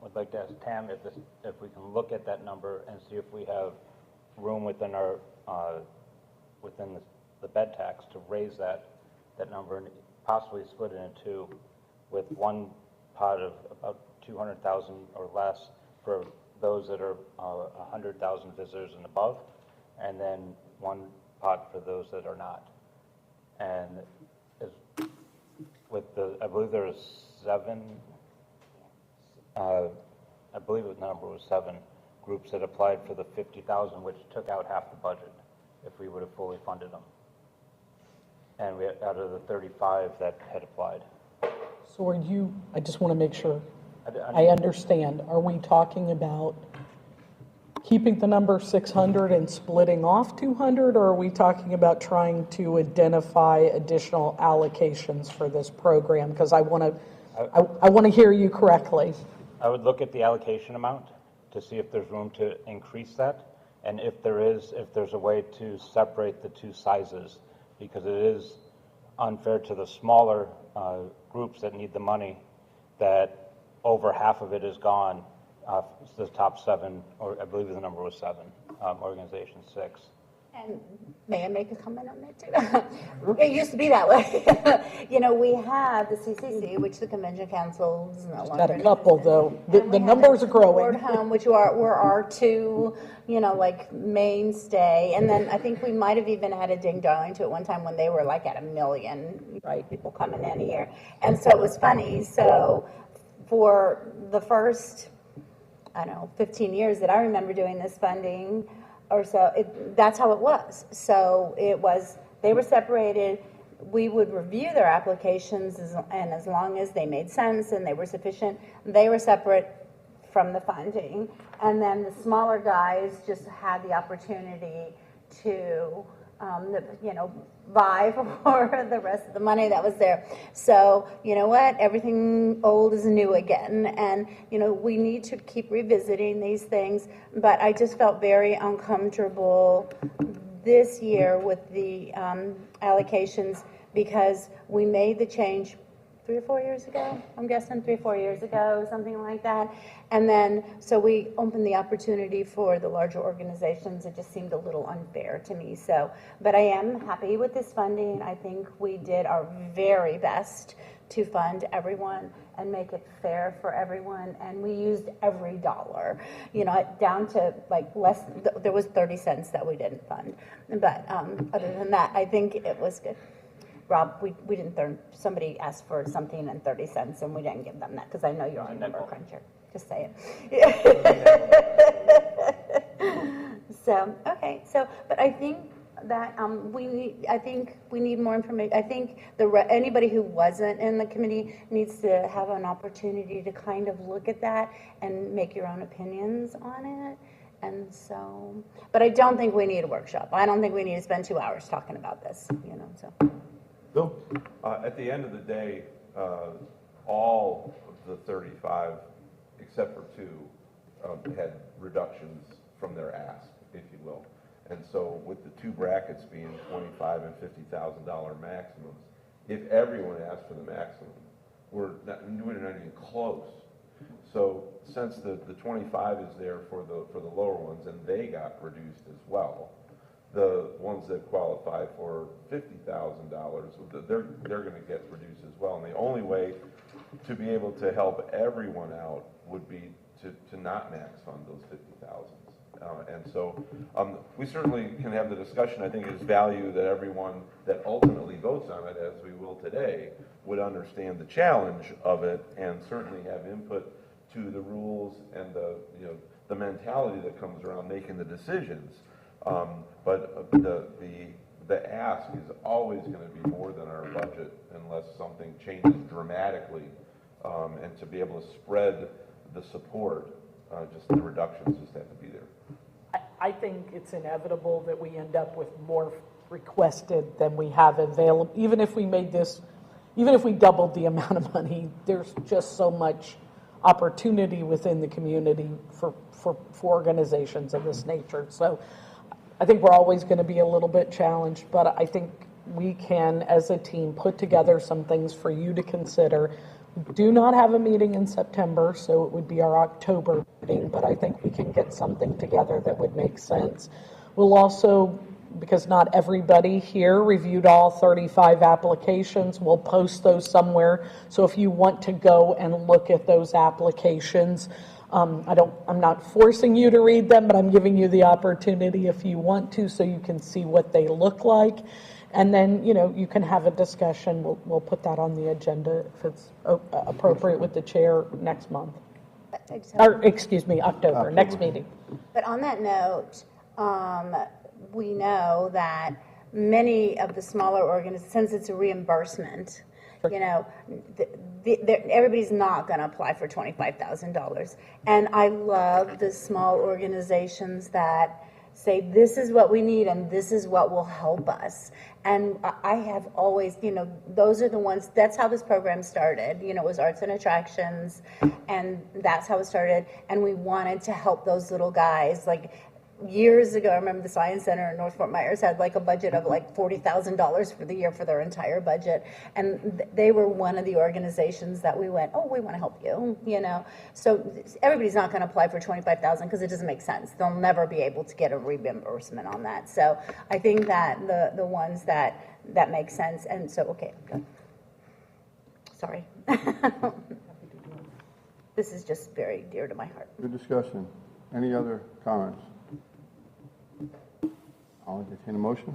Speaker 3: would like to ask Tam if we can look at that number and see if we have room within our within the bed tax to raise that number and possibly split it in two, with one pot of about 200,000 or less for those that are 100,000 visitors and above, and then one pot for those that are not. And with I believe there was 7. I believe the number was 7 groups that applied for the 50,000, which took out half the budget if we would have fully funded them. And we out of the 35 that had applied.
Speaker 7: So I just want to make sure I understand. Are we talking about keeping the number 600 and splitting off 200, or are we talking about trying to identify additional allocations for this program? Because I want to hear you correctly.
Speaker 3: I would look at the allocation amount to see if there's room to increase that, and if there's a way to separate the two sizes, because it is unfair to the smaller groups that need the money that over half of it is gone. The top 7, or I believe the number was 7, organizations, 6.
Speaker 15: And may I make a comment on that too? It used to be that way. We have the CCC, which the Convention Council is no longer.
Speaker 7: Got a couple though. The numbers are growing.
Speaker 15: Board Home, which were our two, mainstay. And then I think we might have even had a ding darling to it one time when they were like at 1 million, right? People coming in a year. And so it was funny. So for the first, 15 years that I remember doing this funding, or so, that's how it was. So they were separated. We would review their applications, and as long as they made sense and they were sufficient, they were separate from the funding. And then the smaller guys just had the opportunity to, vie for the rest of the money that was there. So, you know what? Everything old is new again. And, we need to keep revisiting these things. But I just felt very uncomfortable this year with the allocations, because we made the change 3 or 4 years ago. I'm guessing 3 or 4 years ago, something like that. And then, so we opened the opportunity for the larger organizations. It just seemed a little unfair to me. So, but I am happy with this funding. I think we did our very best to fund everyone and make it fair for everyone. And we used every dollar, down to like less, there was 30 cents that we didn't fund. But other than that, I think it was good. Rob, we didn't, somebody asked for something and 30 cents and we didn't give them that, because I know you're a number cruncher. Just say it. So, okay. So, but I think that, I think we need more information. I think anybody who wasn't in the committee needs to have an opportunity to kind of look at that and make your own opinions on it. And so, but I don't think we need a workshop. I don't think we need to spend 2 hours talking about this, so.
Speaker 2: Bill? At the end of the day, all of the 35, except for 2, had reductions from their ask, if you will. And so with the 2 brackets being $25,000 and $50,000 maximums, if everyone asked for the maximum, we're not even close. So since the 25 is there for the lower ones, and they got reduced as well, the ones that qualify for $50,000, they're going to get reduced as well. And the only way to be able to help everyone out would be to not max fund those 50,000s. And so we certainly can have the discussion. I think it's value that everyone that ultimately votes on it, as we will today, would understand the challenge of it and certainly have input to the rules and the mentality that comes around making the decisions. But the ask is always going to be more than our budget unless something changes dramatically. And to be able to spread the support, just the reductions just have to be there.
Speaker 7: I think it's inevitable that we end up with more requested than we have available. Even if we doubled the amount of money, there's just so much opportunity within the community for organizations of this nature. So I think we're always going to be a little bit challenged, but I think we can, as a team, put together some things for you to consider. We do not have a meeting in September, so it would be our October meeting, but I think we can get something together that would make sense. We'll also, because not everybody here reviewed all 35 applications, we'll post those somewhere. So if you want to go and look at those applications, I'm not forcing you to read them, but I'm giving you the opportunity if you want to, so you can see what they look like. And then, you can have a discussion. We'll put that on the agenda if it's appropriate with the chair next month. October, next meeting.
Speaker 15: But on that note, we know that many of the smaller organizations, since it's a reimbursement, everybody's not going to apply for $25,000. And I love the small organizations that say, this is what we need and this is what will help us. And I have always, those are the ones, that's how this program started. It was Arts and Attractions, and that's how it started. And we wanted to help those little guys. Like, years ago, I remember the Science Center in North Fort Myers had like a budget of like $40,000 for the year for their entire budget. And they were one of the organizations that we went, oh, we want to help you, So everybody's not going to apply for $25,000 because it doesn't make sense. They'll never be able to get a reimbursement on that. So I think that the ones that make sense. And so, okay, good. Sorry. This is just very dear to my heart.
Speaker 1: Good discussion. Any other comments? I'll entertain a motion.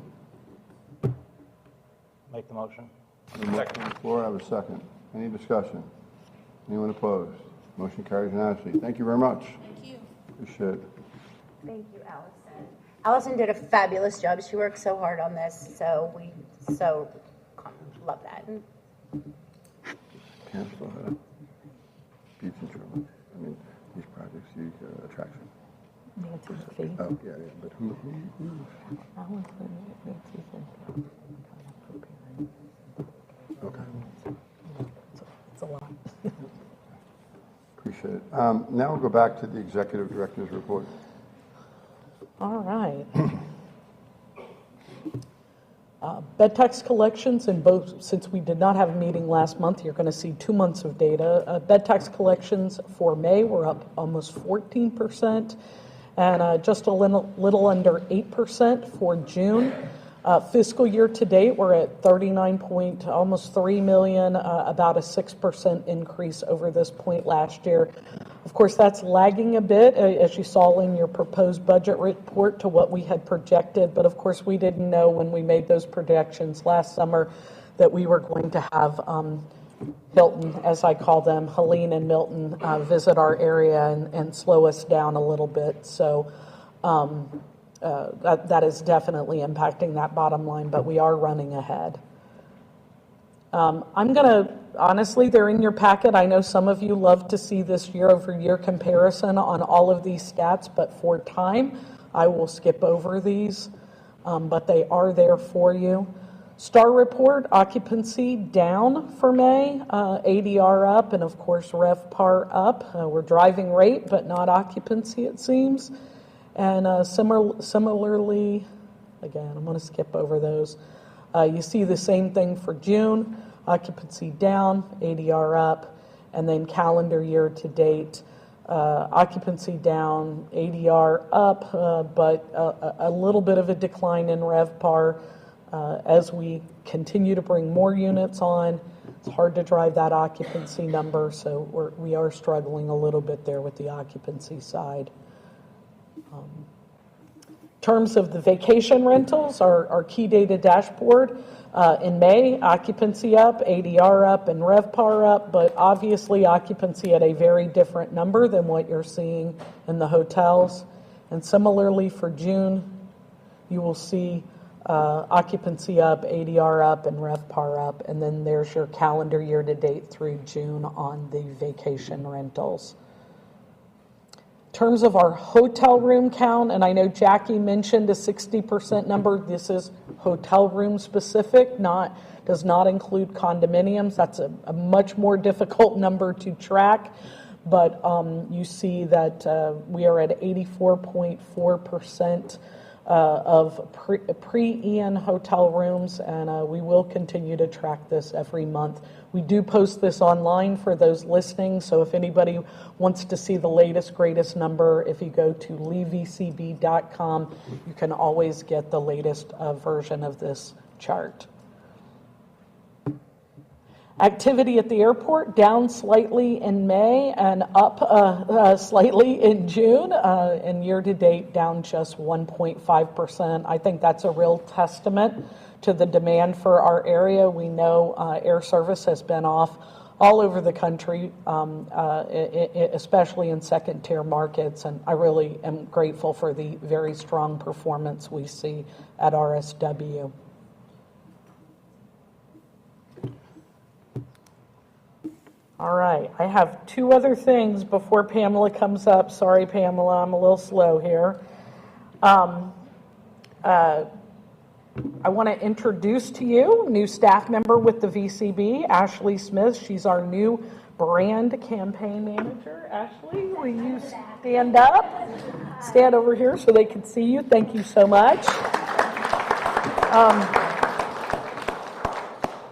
Speaker 3: Make the motion.
Speaker 1: The motion on the floor, I have a second. Any discussion? Anyone opposed? Motion carries unanimously. Thank you very much.
Speaker 5: Thank you.
Speaker 1: Appreciate it.
Speaker 15: Thank you, Allison. Allison did a fabulous job. She worked so hard on this, so we so love that.
Speaker 1: Pam still had a beach and trail. These projects, attraction.
Speaker 7: Nancy McPhee.
Speaker 1: Oh, yeah, but who? Okay.
Speaker 7: It's a lot.
Speaker 1: Appreciate it. Now we'll go back to the executive director's report.
Speaker 7: All right. Bed tax collections in both, since we did not have a meeting last month, you're going to see 2 months of data. Bed tax collections for May were up almost 14%, and just a little under 8% for June. Fiscal year to date, we're at almost 3 million, about a 6% increase over this point last year. Of course, that's lagging a bit, as you saw in your proposed budget report, to what we had projected. But of course, we didn't know when we made those projections last summer that we were going to have Hilton, as I call them, Helene and Milton, visit our area and slow us down a little bit. So that is definitely impacting that bottom line, but we are running ahead. I'm going to, honestly, they're in your packet. I know some of you love to see this year-over-year comparison on all of these stats, but for time, I will skip over these, but they are there for you. Star Report, occupancy down for May, ADR up, and of course RevPAR up. We're driving rate, but not occupancy, it seems. And similarly, again, I'm going to skip over those. You see the same thing for June, occupancy down, ADR up, and then calendar year to date, occupancy down, ADR up, but a little bit of a decline in RevPAR. As we continue to bring more units on, it's hard to drive that occupancy number, so we are struggling a little bit there with the occupancy side. In terms of the vacation rentals, our key data dashboard, in May, occupancy up, ADR up, and RevPAR up, but obviously occupancy at a very different number than what you're seeing in the hotels. And similarly for June, you will see occupancy up, ADR up, and RevPAR up, and then there's your calendar year to date through June on the vacation rentals. In terms of our hotel room count, and I know Jackie mentioned a 60% number, this is hotel room specific, does not include condominiums. That's a much more difficult number to track, but you see that we are at 84.4% of pre-Ian hotel rooms, and we will continue to track this every month. We do post this online for those listening, so if anybody wants to see the latest, greatest number, if you go to leavecb.com, you can always get the latest version of this chart. Activity at the airport down slightly in May and up slightly in June, and year-to-date down just 1.5%. I think that's a real testament to the demand for our area. We know air service has been off all over the country, especially in second-tier markets, and I really am grateful for the very strong performance we see at RSW. All right, I have two other things before Pamela comes up. Sorry, Pamela, I'm a little slow here. I want to introduce to you a new staff member with the VCB, Ashley Smith. She's our new brand campaign manager. Ashley, will you stand up? Stand over here so they can see you. Thank you so much.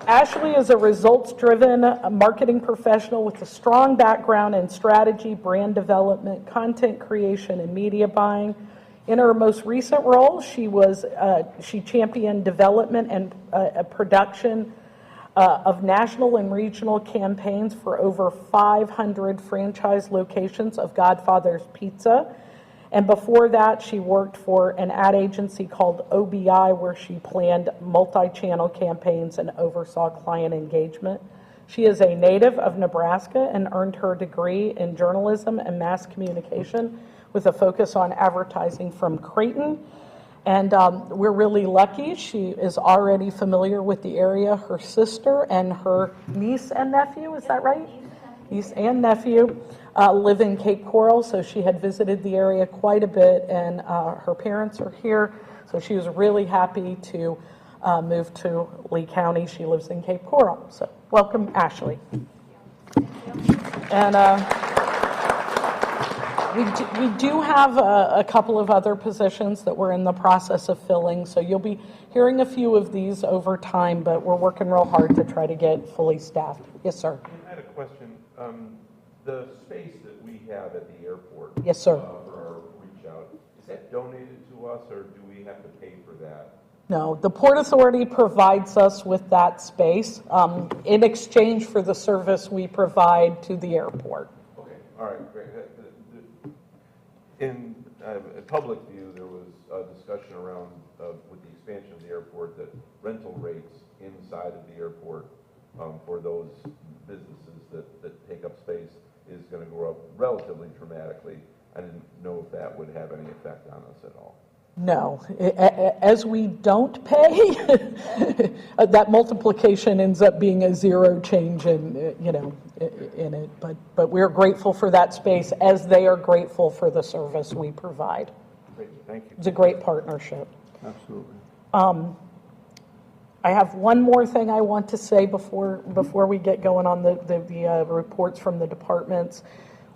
Speaker 7: Ashley is a results-driven marketing professional with a strong background in strategy, brand development, content creation, and media buying. In her most recent role, she championed development and production of national and regional campaigns for over 500 franchise locations of Godfather's Pizza. And before that, she worked for an ad agency called OBI, where she planned multi-channel campaigns and oversaw client engagement. She is a native of Nebraska and earned her degree in journalism and mass communication with a focus on advertising from Creighton. And we're really lucky. She is already familiar with the area. Her sister and her niece and nephew, is that right? Niece and nephew live in Cape Coral, so she had visited the area quite a bit, and her parents are here, so she was really happy to move to Lee County. She lives in Cape Coral, so welcome, Ashley. And we do have a couple of other positions that we're in the process of filling, so you'll be hearing a few of these over time, but we're working real hard to try to get fully staffed. Yes, sir.
Speaker 2: I had a question. The space that we have at the airport,
Speaker 7: yes, sir,
Speaker 2: for our reach out, is that donated to us, or do we have to pay for that?
Speaker 7: No, the Port Authority provides us with that space in exchange for the service we provide to the airport.
Speaker 2: Okay, all right, great. In a public view, there was a discussion around, with the expansion of the airport, that rental rates inside of the airport for those businesses that take up space is going to grow up relatively dramatically. I didn't know if that would have any effect on us at all.
Speaker 7: No, as we don't pay, that multiplication ends up being a zero change in, in it. But we're grateful for that space as they are grateful for the service we provide.
Speaker 1: Great, thank you.
Speaker 7: It's a great partnership.
Speaker 1: Absolutely.
Speaker 7: I have one more thing I want to say before we get going on the reports from the departments.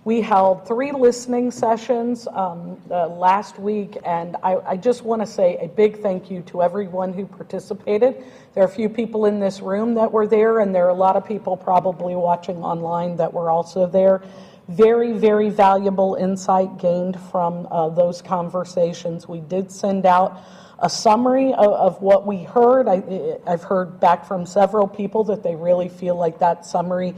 Speaker 7: We held 3 listening sessions last week, and I just want to say a big thank you to everyone who participated. There are a few people in this room that were there, and there are a lot of people probably watching online that were also there. Very, very valuable insight gained from those conversations. We did send out a summary of what we heard. I've heard back from several people that they really feel like that summary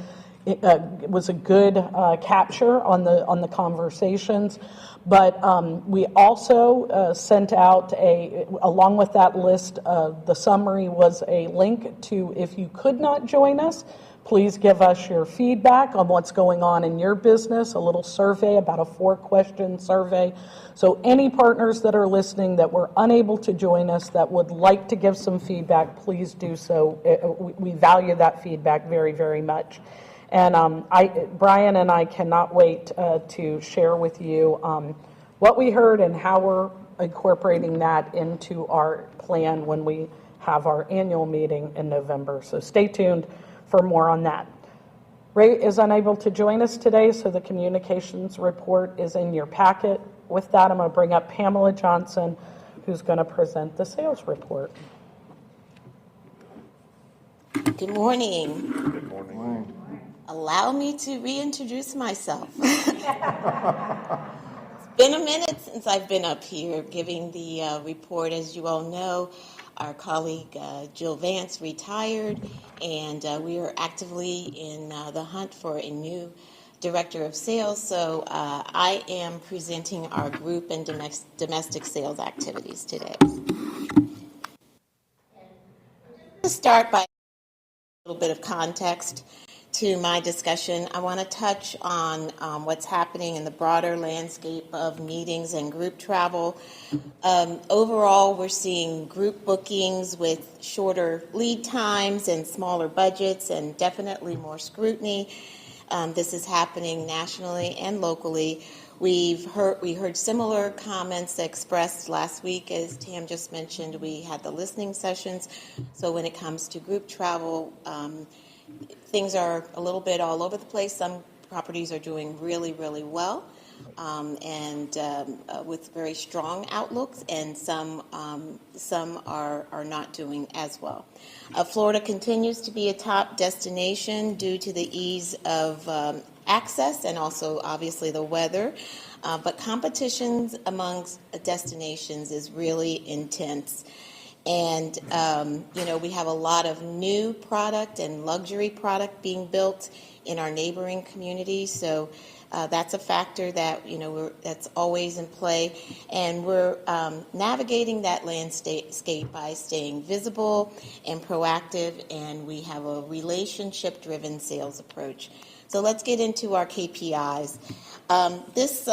Speaker 7: it was a good capture on the conversations, but we also sent out along with that list, the summary was a link to, if you could not join us, please give us your feedback on what's going on in your business, a little survey, about a 4-question survey. So any partners that are listening that were unable to join us that would like to give some feedback, please do so. We value that feedback very, very much. And Brian and I cannot wait to share with you what we heard and how we're incorporating that into our plan when we have our annual meeting in November. So stay tuned for more on that. Ray is unable to join us today, so the communications report is in your packet. With that, I'm going to bring up Pamela Johnson, who's going to present the sales report.
Speaker 16: Good morning.
Speaker 1: Good morning.
Speaker 16: Allow me to reintroduce myself. It's been a minute since I've been up here giving the report. As you all know, our colleague Jill Vance retired, and we are actively in the hunt for a new director of sales. So I am presenting our group and domestic sales activities today. To start by a little bit of context to my discussion, I want to touch on what's happening in the broader landscape of meetings and group travel. Overall, we're seeing group bookings with shorter lead times and smaller budgets and definitely more scrutiny. This is happening nationally and locally. We heard similar comments expressed last week. As Tam just mentioned, we had the listening sessions. So when it comes to group travel, things are a little bit all over the place. Some properties are doing really, really well and with very strong outlooks, and some are not doing as well. Florida continues to be a top destination due to the ease of access and also obviously the weather, but competitions amongst destinations is really intense. And, we have a lot of new product and luxury product being built in our neighboring communities. So that's a factor that, that's always in play. And we're navigating that landscape by staying visible and proactive. And we have a relationship-driven sales approach. So let's get into our KPIs. This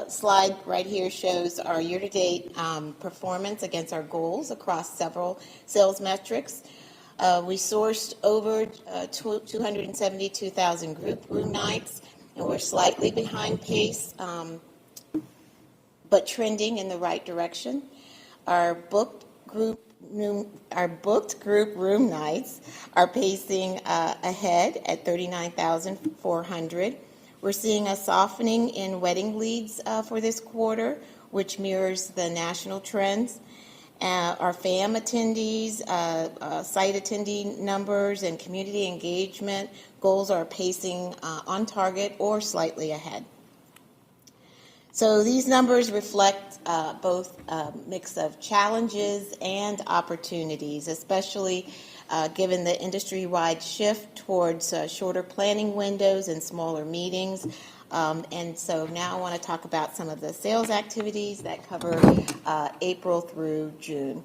Speaker 16: slide right here shows our year-to-date performance against our goals across several sales metrics. We sourced over 272,000 group room nights, and we're slightly behind pace, but trending in the right direction. Our booked group room nights are pacing ahead at 39,400. We're seeing a softening in wedding leads for this quarter, which mirrors the national trends. Our FAM attendees, site attendee numbers, and community engagement goals are pacing on target or slightly ahead. So these numbers reflect both a mix of challenges and opportunities, especially given the industry-wide shift towards shorter planning windows and smaller meetings. And so now I want to talk about some of the sales activities that cover April through June.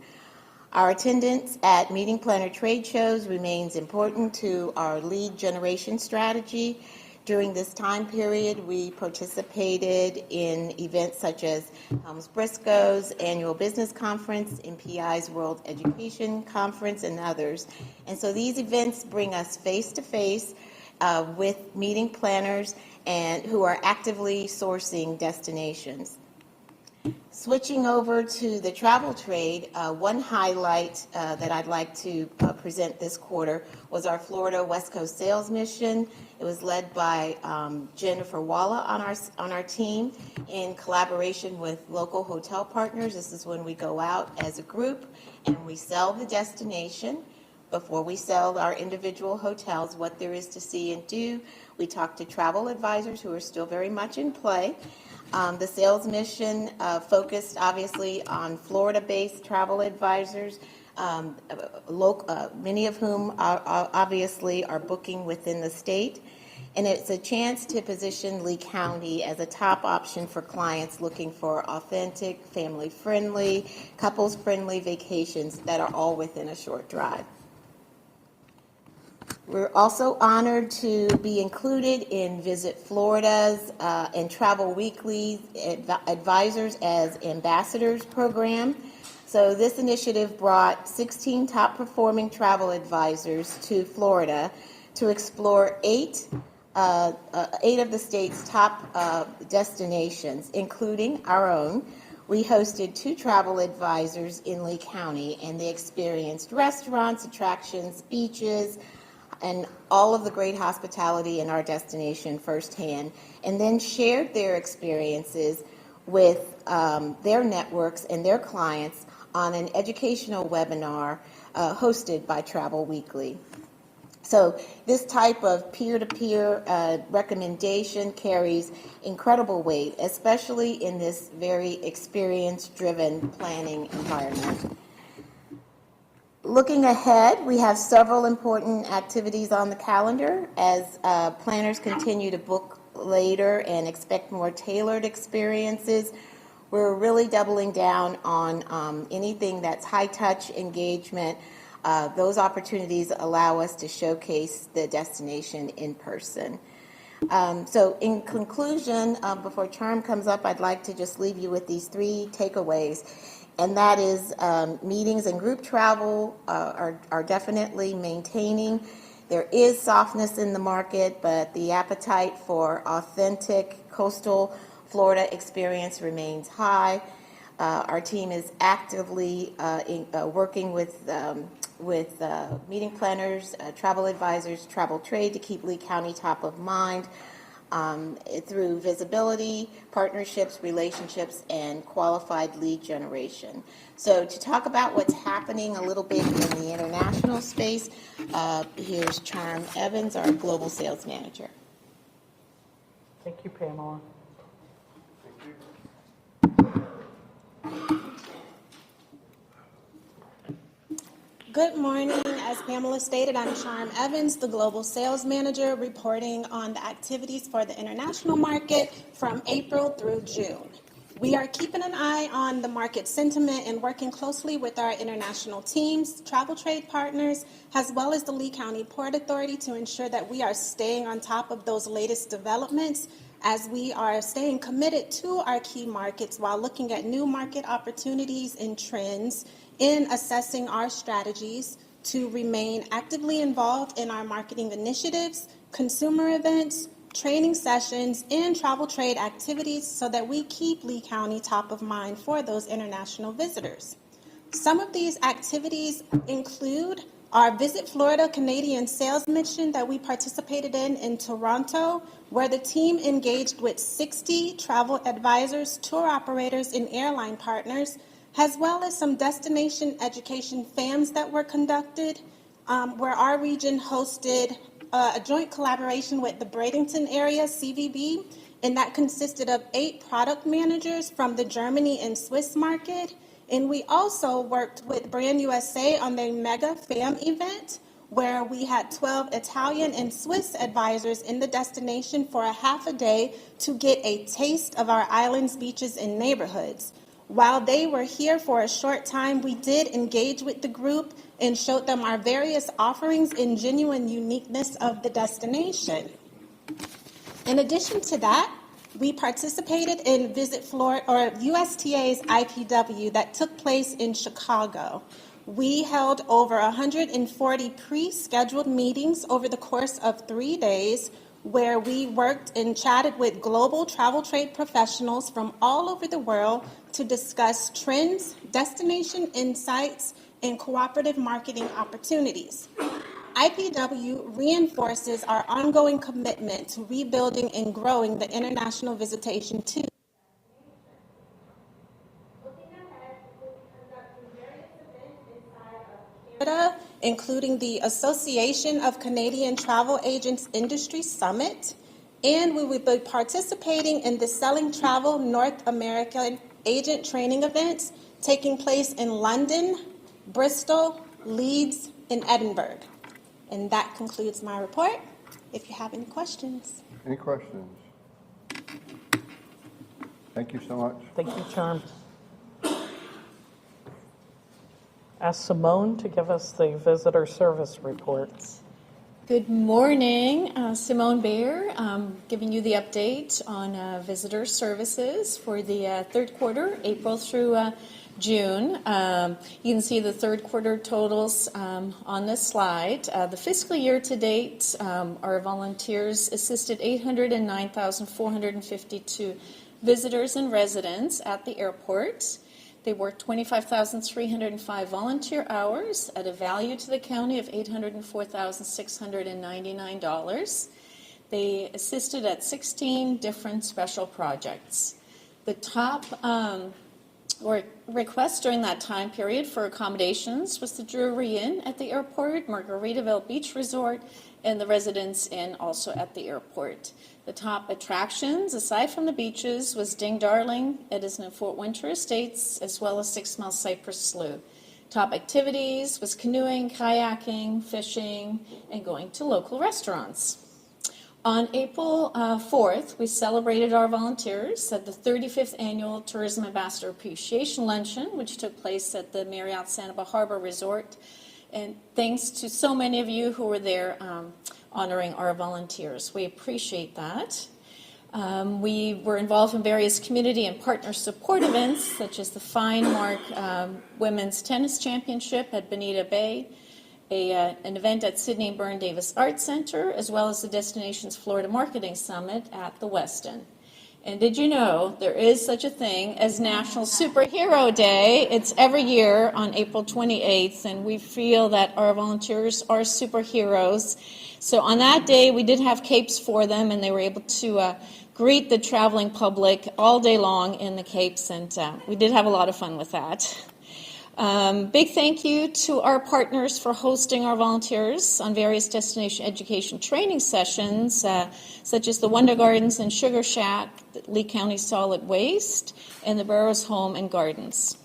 Speaker 16: Our attendance at meeting planner trade shows remains important to our lead generation strategy. During this time period, we participated in events such as Helms Briscoe's Annual Business Conference, MPI's World Education Conference, and others. And so these events bring us face-to-face with meeting planners and who are actively sourcing destinations. Switching over to the travel trade, one highlight that I'd like to present this quarter was our Florida West Coast Sales Mission. It was led by Jennifer Walla on our team in collaboration with local hotel partners. This is when we go out as a group and we sell the destination. Before we sell our individual hotels, what there is to see and do. We talk to travel advisors who are still very much in play. The sales mission focused obviously on Florida-based travel advisors, many of whom obviously are booking within the state. And it's a chance to position Lee County as a top option for clients looking for authentic, family-friendly, couples-friendly vacations that are all within a short drive. We're also honored to be included in Visit Florida's and Travel Weekly Advisors as Ambassadors program. So this initiative brought 16 top performing travel advisors to Florida to explore eight of the state's top destinations, including our own. We hosted 2 travel advisors in Lee County, and they experienced restaurants, attractions, beaches, and all of the great hospitality in our destination firsthand, and then shared their experiences with their networks and their clients on an educational webinar hosted by Travel Weekly. So this type of peer-to-peer recommendation carries incredible weight, especially in this very experience-driven planning environment. Looking ahead, we have several important activities on the calendar as planners continue to book later and expect more tailored experiences. We're really doubling down on anything that's high-touch engagement. Those opportunities allow us to showcase the destination in person. So in conclusion, before Charm comes up, I'd like to just leave you with these 3 takeaways. And that is meetings and group travel are definitely maintaining. There is softness in the market, but the appetite for authentic coastal Florida experience remains high. Our team is actively working with meeting planners, travel advisors, travel trade to keep Lee County top of mind. Through visibility, partnerships, relationships, and qualified lead generation. So to talk about what's happening a little bit in the international space, here's Charm Evans, our Global Sales Manager.
Speaker 7: Thank you, Pamela.
Speaker 17: Good morning. As Pamela stated, I'm Charm Evans, the Global Sales Manager, reporting on the activities for the international market from April through June. We are keeping an eye on the market sentiment and working closely with our international teams, travel trade partners, as well as the Lee County Port Authority to ensure that we are staying on top of those latest developments as we are staying committed to our key markets while looking at new market opportunities and trends in assessing our strategies to remain actively involved in our marketing initiatives, consumer events, training sessions, and travel trade activities so that we keep Lee County top of mind for those international visitors. Some of these activities include our Visit Florida Canadian Sales Mission that we participated in Toronto, where the team engaged with 60 travel advisors, tour operators, and airline partners, as well as some destination education FAMs that were conducted, where our region hosted a joint collaboration with the Bradenton area CVB, and that consisted of 8 product managers from the Germany and Swiss market. And we also worked with Brand USA on their mega FAM event, where we had 12 Italian and Swiss advisors in the destination for a half a day to get a taste of our islands, beaches, and neighborhoods. While they were here for a short time, we did engage with the group and showed them our various offerings and genuine uniqueness of the destination. In addition to that, we participated in Visit Florida, or USTA's IPW that took place in Chicago. We held over 140 pre-scheduled meetings over the course of 3 days where we worked and chatted with global travel trade professionals from all over the world to discuss trends, destination insights, and cooperative marketing opportunities. IPW reinforces our ongoing commitment to rebuilding and growing the international visitation to Canada, including the Association of Canadian Travel Agents Industry Summit, and we will be participating in the Selling Travel North American Agent Training events taking place in London, Bristol, Leeds, and Edinburgh. And that concludes my report. If you have any questions.
Speaker 1: Any questions? Thank you so much.
Speaker 7: Thank you, Charm. Ask Simone to give us the visitor service report.
Speaker 18: Good morning, Simone Bayer, giving you the update on visitor services for the third quarter, April through June. You can see the third quarter totals on this slide. The fiscal year to date, our volunteers assisted 809,452 visitors and residents at the airport. They worked 25,305 volunteer hours at a value to the county of $804,699. They assisted at 16 different special projects. The top request during that time period for accommodations was the Drury Inn at the airport, Margaritaville Beach Resort, and the Residence Inn also at the airport. The top attractions, aside from the beaches, was Ding Darling, Edison and Fort Winter Estates, as well as 6 Mile Cypress Slough. Top activities was canoeing, kayaking, fishing, and going to local restaurants. On April 4th, we celebrated our volunteers at the 35th Annual Tourism Ambassador Appreciation Luncheon, which took place at the Marriott Santa Barbara Harbor Resort. And thanks to so many of you who were there honoring our volunteers. We appreciate that. We were involved in various community and partner support events, such as the Fine Mark Women's Tennis Championship at Bonita Bay, an event at Sydney Byrne Davis Arts Center, as well as the Destinations Florida Marketing Summit at the Westin. And did you know there is such a thing as National Superhero Day? It's every year on April 28th, and we feel that our volunteers are superheroes. So on that day, we did have capes for them, and they were able to greet the traveling public all day long in the capes, and we did have a lot of fun with that. Big thank you to our partners for hosting our volunteers on various destination education training sessions, such as the Wonder Gardens and Sugar Shack, Lee County Solid Waste, and the Burroughs Home and Gardens.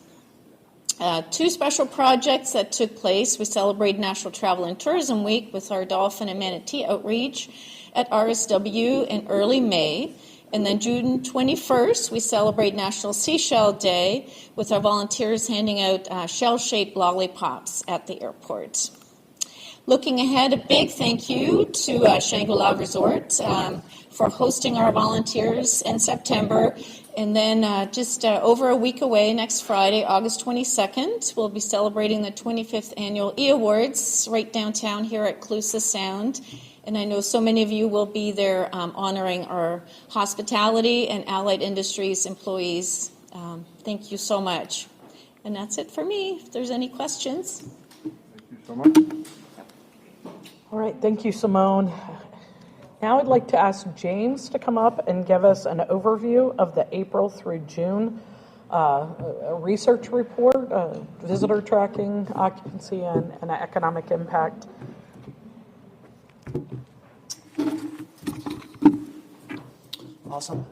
Speaker 18: 2 special projects that took place. We celebrated National Travel and Tourism Week with our dolphin and manatee outreach at RSW in early May. And then June 21st, we celebrate National Seashell Day with our volunteers handing out shell-shaped lollipops at the airport. Looking ahead, a big thank you to Shangri-La Resort for hosting our volunteers in September. And then just over a week away, next Friday, August 22nd, we'll be celebrating the 25th Annual E-Awards right downtown here at Calusa Sound. And I know so many of you will be there honoring our hospitality and allied industries employees. Thank you so much. And that's it for me, if there's any questions.
Speaker 1: Thank you so much.
Speaker 7: All right, thank you, Simone. Now I'd like to ask James to come up and give us an overview of the April through June research report, visitor tracking, occupancy, and economic impact.
Speaker 19: Awesome.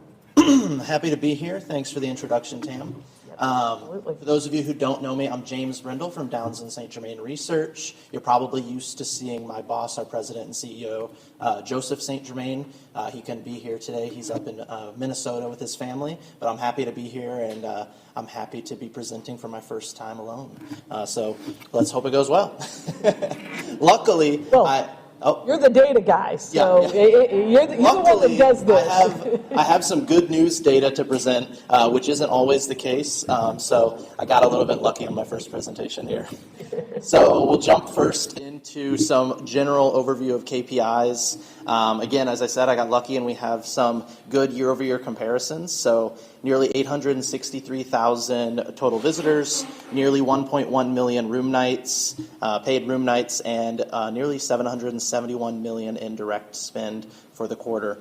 Speaker 19: Happy to be here. Thanks for the introduction, Tam. For those of you who don't know me, I'm James Brindle from Downs and St. Germain Research. You're probably used to seeing my boss, our president and CEO, Joseph St. Germain. He couldn't be here today. He's up in Minnesota with his family, but I'm happy to be here, and I'm happy to be presenting for my first time alone. So let's hope it goes well. Luckily, Oh.
Speaker 7: You're the data guy, so
Speaker 19: Yeah, yeah.
Speaker 7: you're the one that does this.
Speaker 19: I have some good news data to present, which isn't always the case. So I got a little bit lucky on my first presentation here. So we'll jump first into some general overview of KPIs. Again, as I said, I got lucky and we have some good year-over-year comparisons. So nearly 863,000 total visitors, nearly 1.1 million room nights, paid room nights, and nearly 771 million in direct spend for the quarter,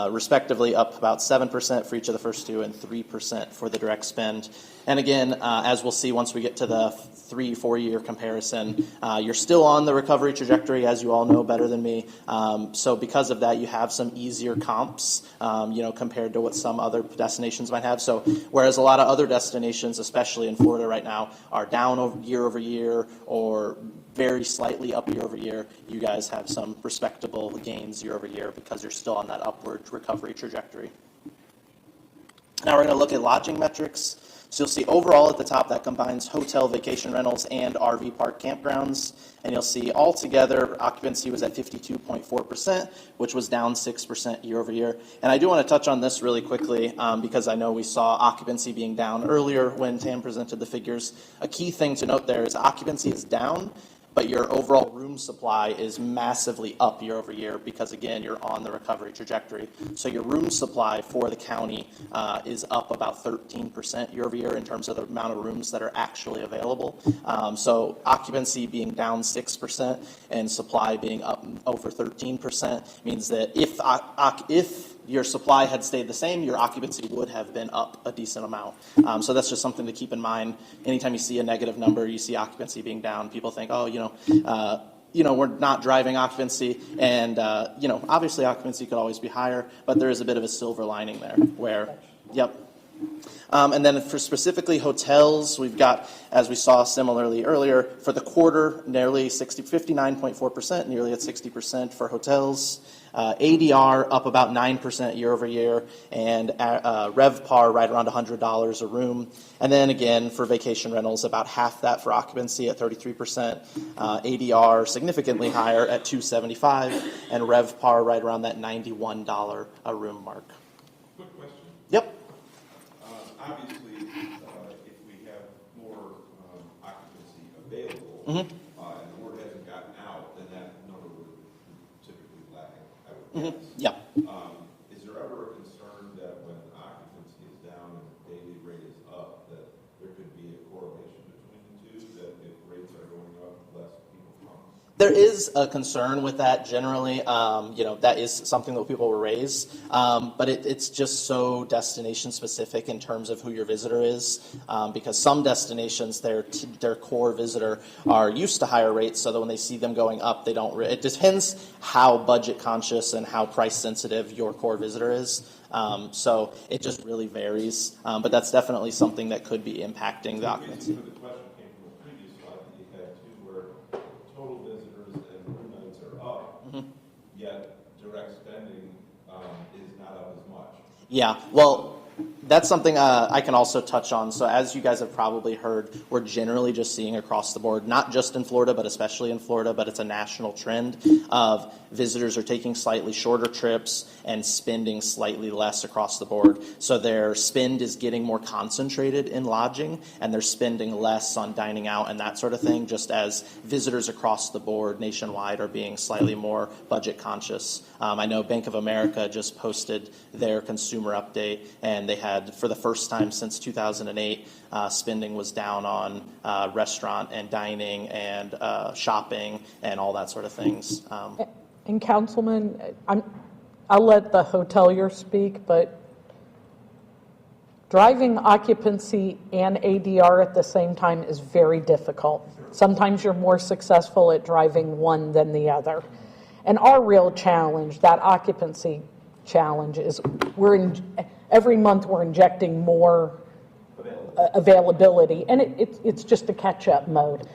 Speaker 19: respectively up about 7% for each of the first two and 3% for the direct spend. And again, as we'll see once we get to the 3-4 year comparison, you're still on the recovery trajectory, as you all know better than me. So because of that, you have some easier comps, compared to what some other destinations might have. So whereas a lot of other destinations, especially in Florida right now, are down year over year or very slightly up year over year, you guys have some respectable gains year over year because you're still on that upward recovery trajectory. Now we're going to look at lodging metrics. So you'll see overall at the top that combines hotel, vacation rentals, and RV park campgrounds. And you'll see altogether occupancy was at 52.4%, which was down 6% year over year. And I do want to touch on this really quickly because I know we saw occupancy being down earlier when Tam presented the figures. A key thing to note there is occupancy is down, but your overall room supply is massively up year over year because, again, you're on the recovery trajectory. So your room supply for the county is up about 13% year over year in terms of the amount of rooms that are actually available. So occupancy being down 6% and supply being up over 13% means that if your supply had stayed the same, your occupancy would have been up a decent amount. So that's just something to keep in mind. Anytime you see a negative number, you see occupancy being down, people think, we're not driving occupancy. And, obviously occupancy could always be higher, but there is a bit of a silver lining there where, yep. And then for specifically hotels, we've got, as we saw similarly earlier, for the quarter, nearly 59.4%, nearly at 60% for hotels. ADR up about 9% year over year, and RevPAR right around $100 a room. And then again, for vacation rentals, about half that for occupancy at 33%. ADR significantly higher at $275, and RevPAR right around that $91 a room mark.
Speaker 2: Quick question.
Speaker 19: Yep.
Speaker 2: Obviously, if we have more occupancy available,
Speaker 19: Mm-hmm.
Speaker 2: and the word hasn't gotten out, then that number would typically lag, I would guess.
Speaker 19: Mm-hmm. Yeah.
Speaker 2: Is there ever a concern that when occupancy is down and the daily rate is up, that there could be a correlation between the two, that if rates are going up, less people come?
Speaker 19: There is a concern with that generally. That is something that people will raise. But it's just so destination specific in terms of who your visitor is. Because some destinations, their core visitor are used to higher rates, so that when they see them going up, they don't. It depends how budget conscious and how price sensitive your core visitor is. So it just really varies. But that's definitely something that could be impacting the occupancy.
Speaker 2: The question came from a previous slide that you had too, where total visitors and room nights are up, yet direct spending is not up as much.
Speaker 19: Yeah, well, that's something I can also touch on. So as you guys have probably heard, we're generally just seeing across the board, not just in Florida, but especially in Florida, but it's a national trend of visitors are taking slightly shorter trips and spending slightly less across the board. So their spend is getting more concentrated in lodging, and they're spending less on dining out and that sort of thing, just as visitors across the board nationwide are being slightly more budget conscious. I know Bank of America just posted their consumer update, and they had, for the first time since 2008, spending was down on restaurant and dining and shopping and all that sort of things.
Speaker 7: And Councilman, I'll let the hotelier speak, but driving occupancy and ADR at the same time is very difficult. Sometimes you're more successful at driving one than the other. And our real challenge, that occupancy challenge, is every month we're injecting more availability, and it's just a catch-up mode.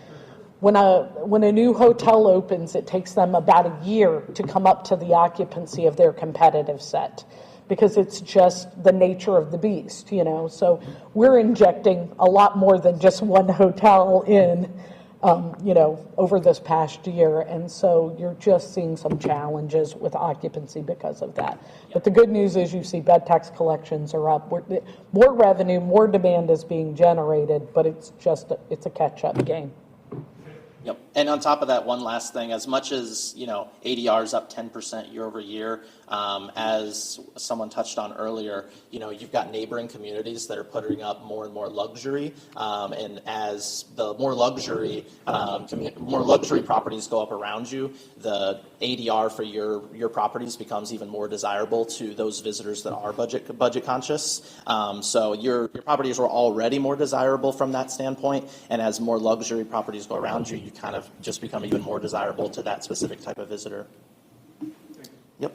Speaker 7: When a new hotel opens, it takes them about a year to come up to the occupancy of their competitive set, because it's just the nature of the beast, So we're injecting a lot more than just one hotel in over this past year. And so you're just seeing some challenges with occupancy because of that. But the good news is you see bed tax collections are up. More revenue, more demand is being generated, but it's a catch-up game.
Speaker 19: Yep. And on top of that, one last thing, as much as, ADR is up 10% year over year, as someone touched on earlier, you've got neighboring communities that are putting up more and more luxury. And as the more luxury properties go up around you, the ADR for your properties becomes even more desirable to those visitors that are budget conscious. So your properties are already more desirable from that standpoint. And as more luxury properties go around you, you kind of just become even more desirable to that specific type of visitor. Yep.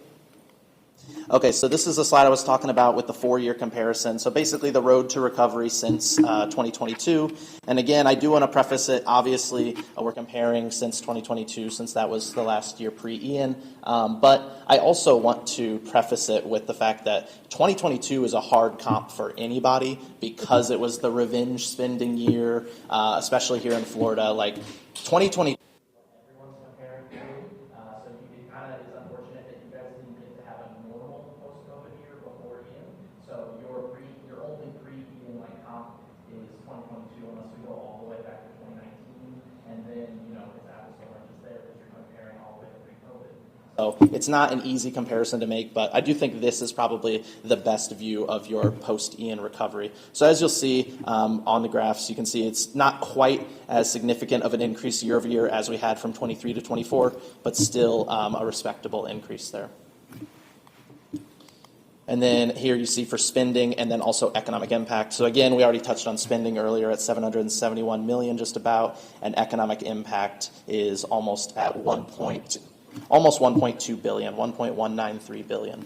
Speaker 19: Okay, so this is the slide I was talking about with the 4-year comparison. So basically the road to recovery since 2022. And again, I do want to preface it, obviously, we're comparing since 2022 since that was the last year pre-Ian. But I also want to preface it with the fact that 2022 is a hard comp for anybody because it was the revenge spending year, especially here in Florida. Like 2020. Everyone's comparing to, so it kind of is unfortunate that you guys didn't get to have a normal post-COVID year before Ian. So your only pre-Ian comp is 2022, unless we go all the way back to 2019, and then it's apples to oranges there because you're comparing all the way to pre-COVID. So it's not an easy comparison to make, but I do think this is probably the best view of your post-Ian recovery. So as you'll see on the graphs, you can see it's not quite as significant of an increase year over year as we had from 23 to 24, but still a respectable increase there. And then here you see for spending and then also economic impact. So again, we already touched on spending earlier at $771 million just about, and economic impact is almost at almost 1.2 billion, 1.193 billion.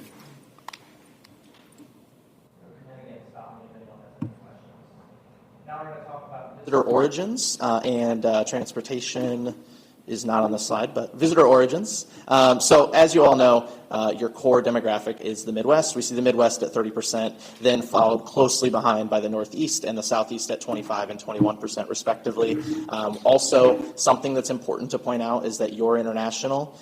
Speaker 19: Now we're going to talk about visitor origins and transportation is not on the slide, but visitor origins. So as you all know, your core demographic is the Midwest. We see the Midwest at 30%, then followed closely behind by the Northeast and the Southeast at 25 and 21% respectively. Also, something that's important to point out is that your international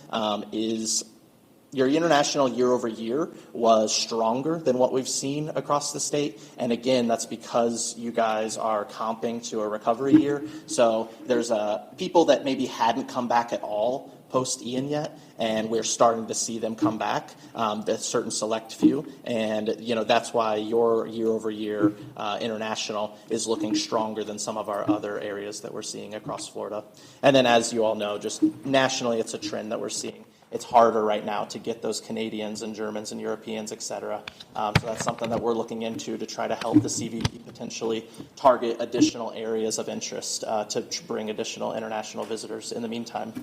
Speaker 19: year over year was stronger than what we've seen across the state. And again, that's because you guys are comping to a recovery year. So there's people that maybe hadn't come back at all post-Ian yet, and we're starting to see them come back, a certain select few. And, that's why your year over year international is looking stronger than some of our other areas that we're seeing across Florida. And then as you all know, just nationally, it's a trend that we're seeing. It's harder right now to get those Canadians and Germans and Europeans, et cetera. So that's something that we're looking into to try to help the CVB potentially target additional areas of interest to bring additional international visitors in the meantime.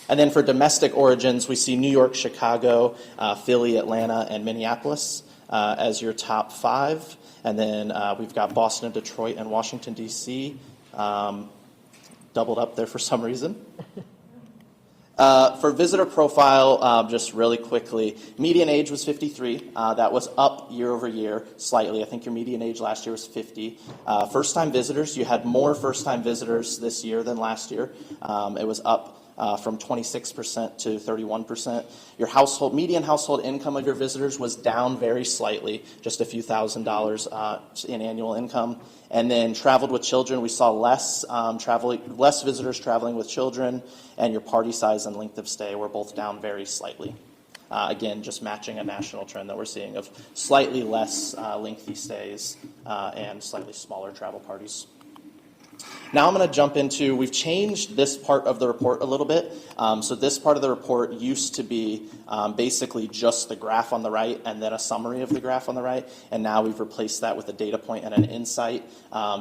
Speaker 19: And then for domestic origins, we see New York, Chicago, Philly, Atlanta, and Minneapolis as your top 5. And then we've got Boston, Detroit, and Washington, D.C. Doubled up there for some reason. For visitor profile, just really quickly, median age was 53. That was up year over year slightly. I think your median age last year was 50. First-time visitors, you had more first-time visitors this year than last year. It was up from 26% to 31%. Your median household income of your visitors was down very slightly, just a few $1,000s in annual income. And then traveled with children, we saw less visitors traveling with children, and your party size and length of stay were both down very slightly. Again, just matching a national trend that we're seeing of slightly less lengthy stays and slightly smaller travel parties. Now I'm going to jump into, we've changed this part of the report a little bit. So this part of the report used to be basically just the graph on the right and then a summary of the graph on the right. And now we've replaced that with a data point and an insight.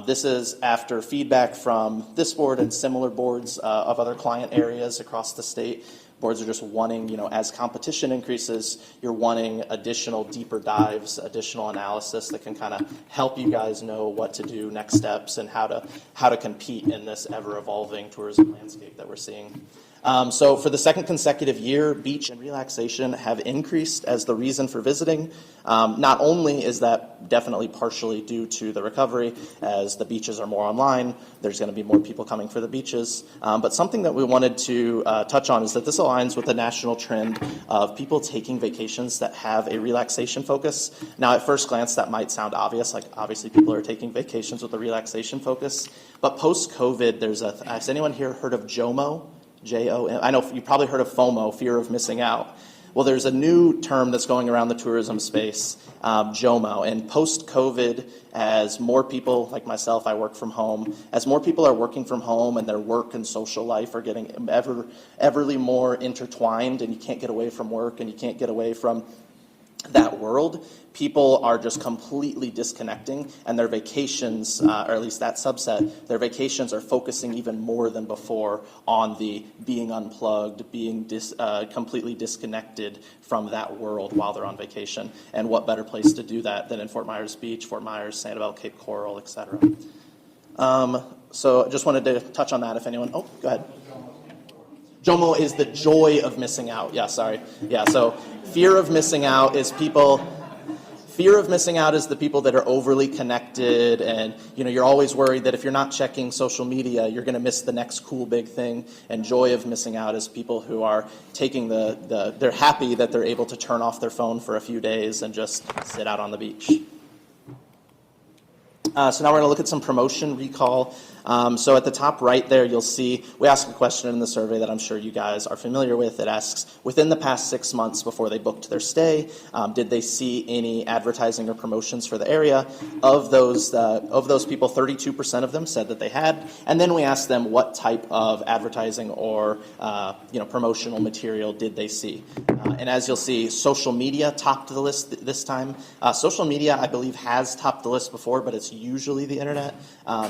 Speaker 19: This is after feedback from this board and similar boards of other client areas across the state. Boards are just wanting, as competition increases, you're wanting additional deeper dives, additional analysis that can kind of help you guys know what to do, next steps, and how to compete in this ever-evolving tourism landscape that we're seeing. So for the second consecutive year, beach and relaxation have increased as the reason for visiting. Not only is that definitely partially due to the recovery, as the beaches are more online, there's going to be more people coming for the beaches. But something that we wanted to touch on is that this aligns with the national trend of people taking vacations that have a relaxation focus. Now, at first glance, that might sound obvious, like obviously people are taking vacations with a relaxation focus. But post-COVID, has anyone here heard of JOMO? J-O-M. I know you probably heard of FOMO, fear of missing out. Well, there's a new term that's going around the tourism space, JOMO. And post-COVID, as more people, like myself, I work from home, as more people are working from home and their work and social life are getting everly more intertwined, and you can't get away from work and you can't get away from that world, people are just completely disconnecting, and their vacations, or at least that subset, their vacations are focusing even more than before on the being unplugged, being completely disconnected from that world while they're on vacation. And what better place to do that than in Fort Myers Beach, Fort Myers, Sanibel, Cape Coral, etc. So I just wanted to touch on that if anyone, go ahead. JOMO is the joy of missing out. Yeah, sorry. Yeah, so fear of missing out is the people that are overly connected, and you're always worried that if you're not checking social media, you're going to miss the next cool big thing. And joy of missing out is people who are taking they're happy that they're able to turn off their phone for a few days and just sit out on the beach. So now we're going to look at some promotion recall. So at the top right there, you'll see we ask a question in the survey that I'm sure you guys are familiar with. It asks, within the past 6 months before they booked their stay, did they see any advertising or promotions for the area? Of those people, 32% of them said that they had. And then we asked them what type of advertising or promotional material did they see. And as you'll see, social media topped the list this time. Social media, I believe, has topped the list before, but it's usually the internet,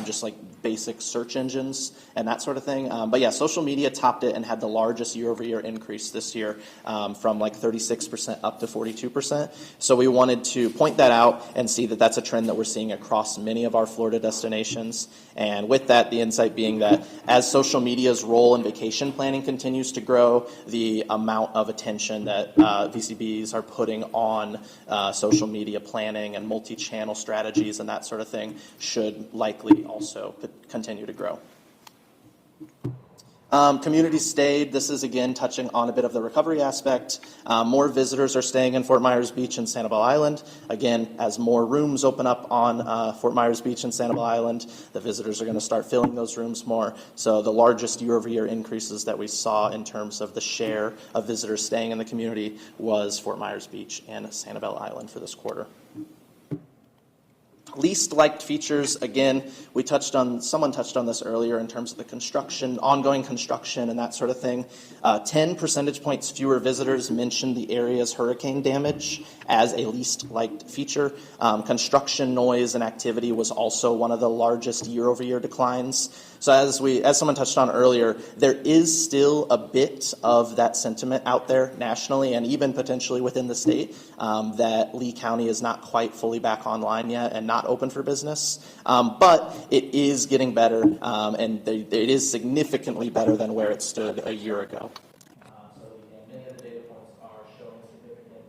Speaker 19: just like basic search engines and that sort of thing. But yeah, social media topped it and had the largest year-over-year increase this year, from like 36% up to 42%. So we wanted to point that out and see that that's a trend that we're seeing across many of our Florida destinations. And with that, the insight being that as social media's role in vacation planning continues to grow, the amount of attention that VCBs are putting on social media planning and multi-channel strategies and that sort of thing should likely also continue to grow. Community stayed. This is, again, touching on a bit of the recovery aspect. More visitors are staying in Fort Myers Beach and Sanibel Island. Again, as more rooms open up on Fort Myers Beach and Sanibel Island, the visitors are going to start filling those rooms more. So the largest year-over-year increases that we saw in terms of the share of visitors staying in the community was Fort Myers Beach and Sanibel Island for this quarter. Least liked features, again, someone touched on this earlier in terms of the construction, ongoing construction and that sort of thing. 10 percentage points fewer visitors mentioned the area's hurricane damage as a least liked feature. Construction noise and activity was also one of the largest year-over-year declines. So as someone touched on earlier, there is still a bit of that sentiment out there nationally and even potentially within the state that Lee County is not quite fully back online yet and not open for business. But it is getting better, and it is significantly better than where it stood a year ago. So again, many of the data points are showing significant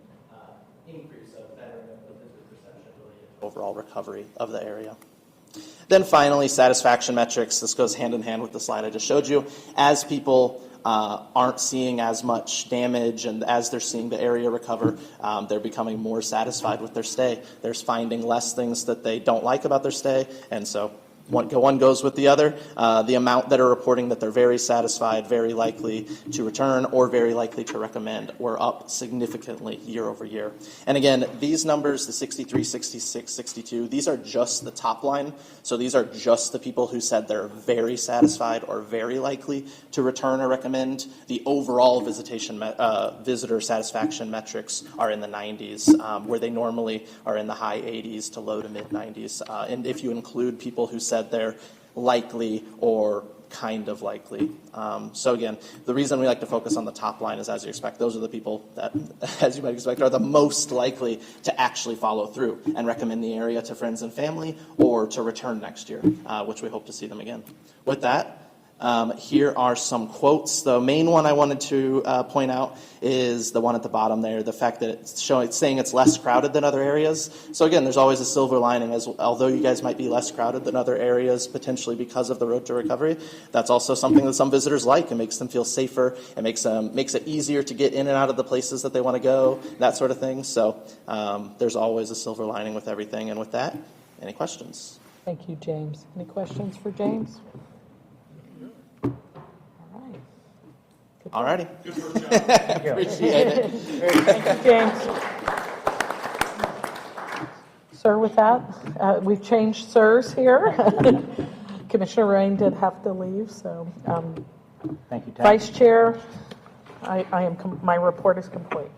Speaker 19: increase of bettering of the visitor perception related to overall recovery of the area. Then finally, satisfaction metrics. This goes hand in hand with the slide I just showed you. As people aren't seeing as much damage and as they're seeing the area recover, they're becoming more satisfied with their stay. They're finding less things that they don't like about their stay, and so one goes with the other. The amount that are reporting that they're very satisfied, very likely to return, or very likely to recommend were up significantly year over year. And again, these numbers, the 63, 66, 62, these are just the top line. So these are just the people who said they're very satisfied or very likely to return or recommend. The overall visitor satisfaction metrics are in the 90s, where they normally are in the high 80s to low to mid 90s. And if you include people who said they're likely or kind of likely. So again, the reason we like to focus on the top line is, as you expect, those are the people that, as you might expect, are the most likely to actually follow through and recommend the area to friends and family or to return next year, which we hope to see them again. With that, Here are some quotes. The main one I wanted to point out is the one at the bottom there, the fact that it's saying it's less crowded than other areas. So again, there's always a silver lining. As although you guys might be less crowded than other areas, potentially because of the Road to Recovery, that's also something that some visitors like. It makes them feel safer. It makes it easier to get in and out of the places that they want to go, that sort of thing. So there's always a silver lining with everything. And with that, any questions?
Speaker 7: Thank you, James. Any questions for James?
Speaker 19: All righty.
Speaker 7: Good work, John.
Speaker 19: Appreciate it.
Speaker 7: Thank you, James. Sir, with that, we've changed sirs here. Commissioner Rain did have to leave, so.
Speaker 3: Thank you, Tam.
Speaker 7: Vice Chair, my report is complete.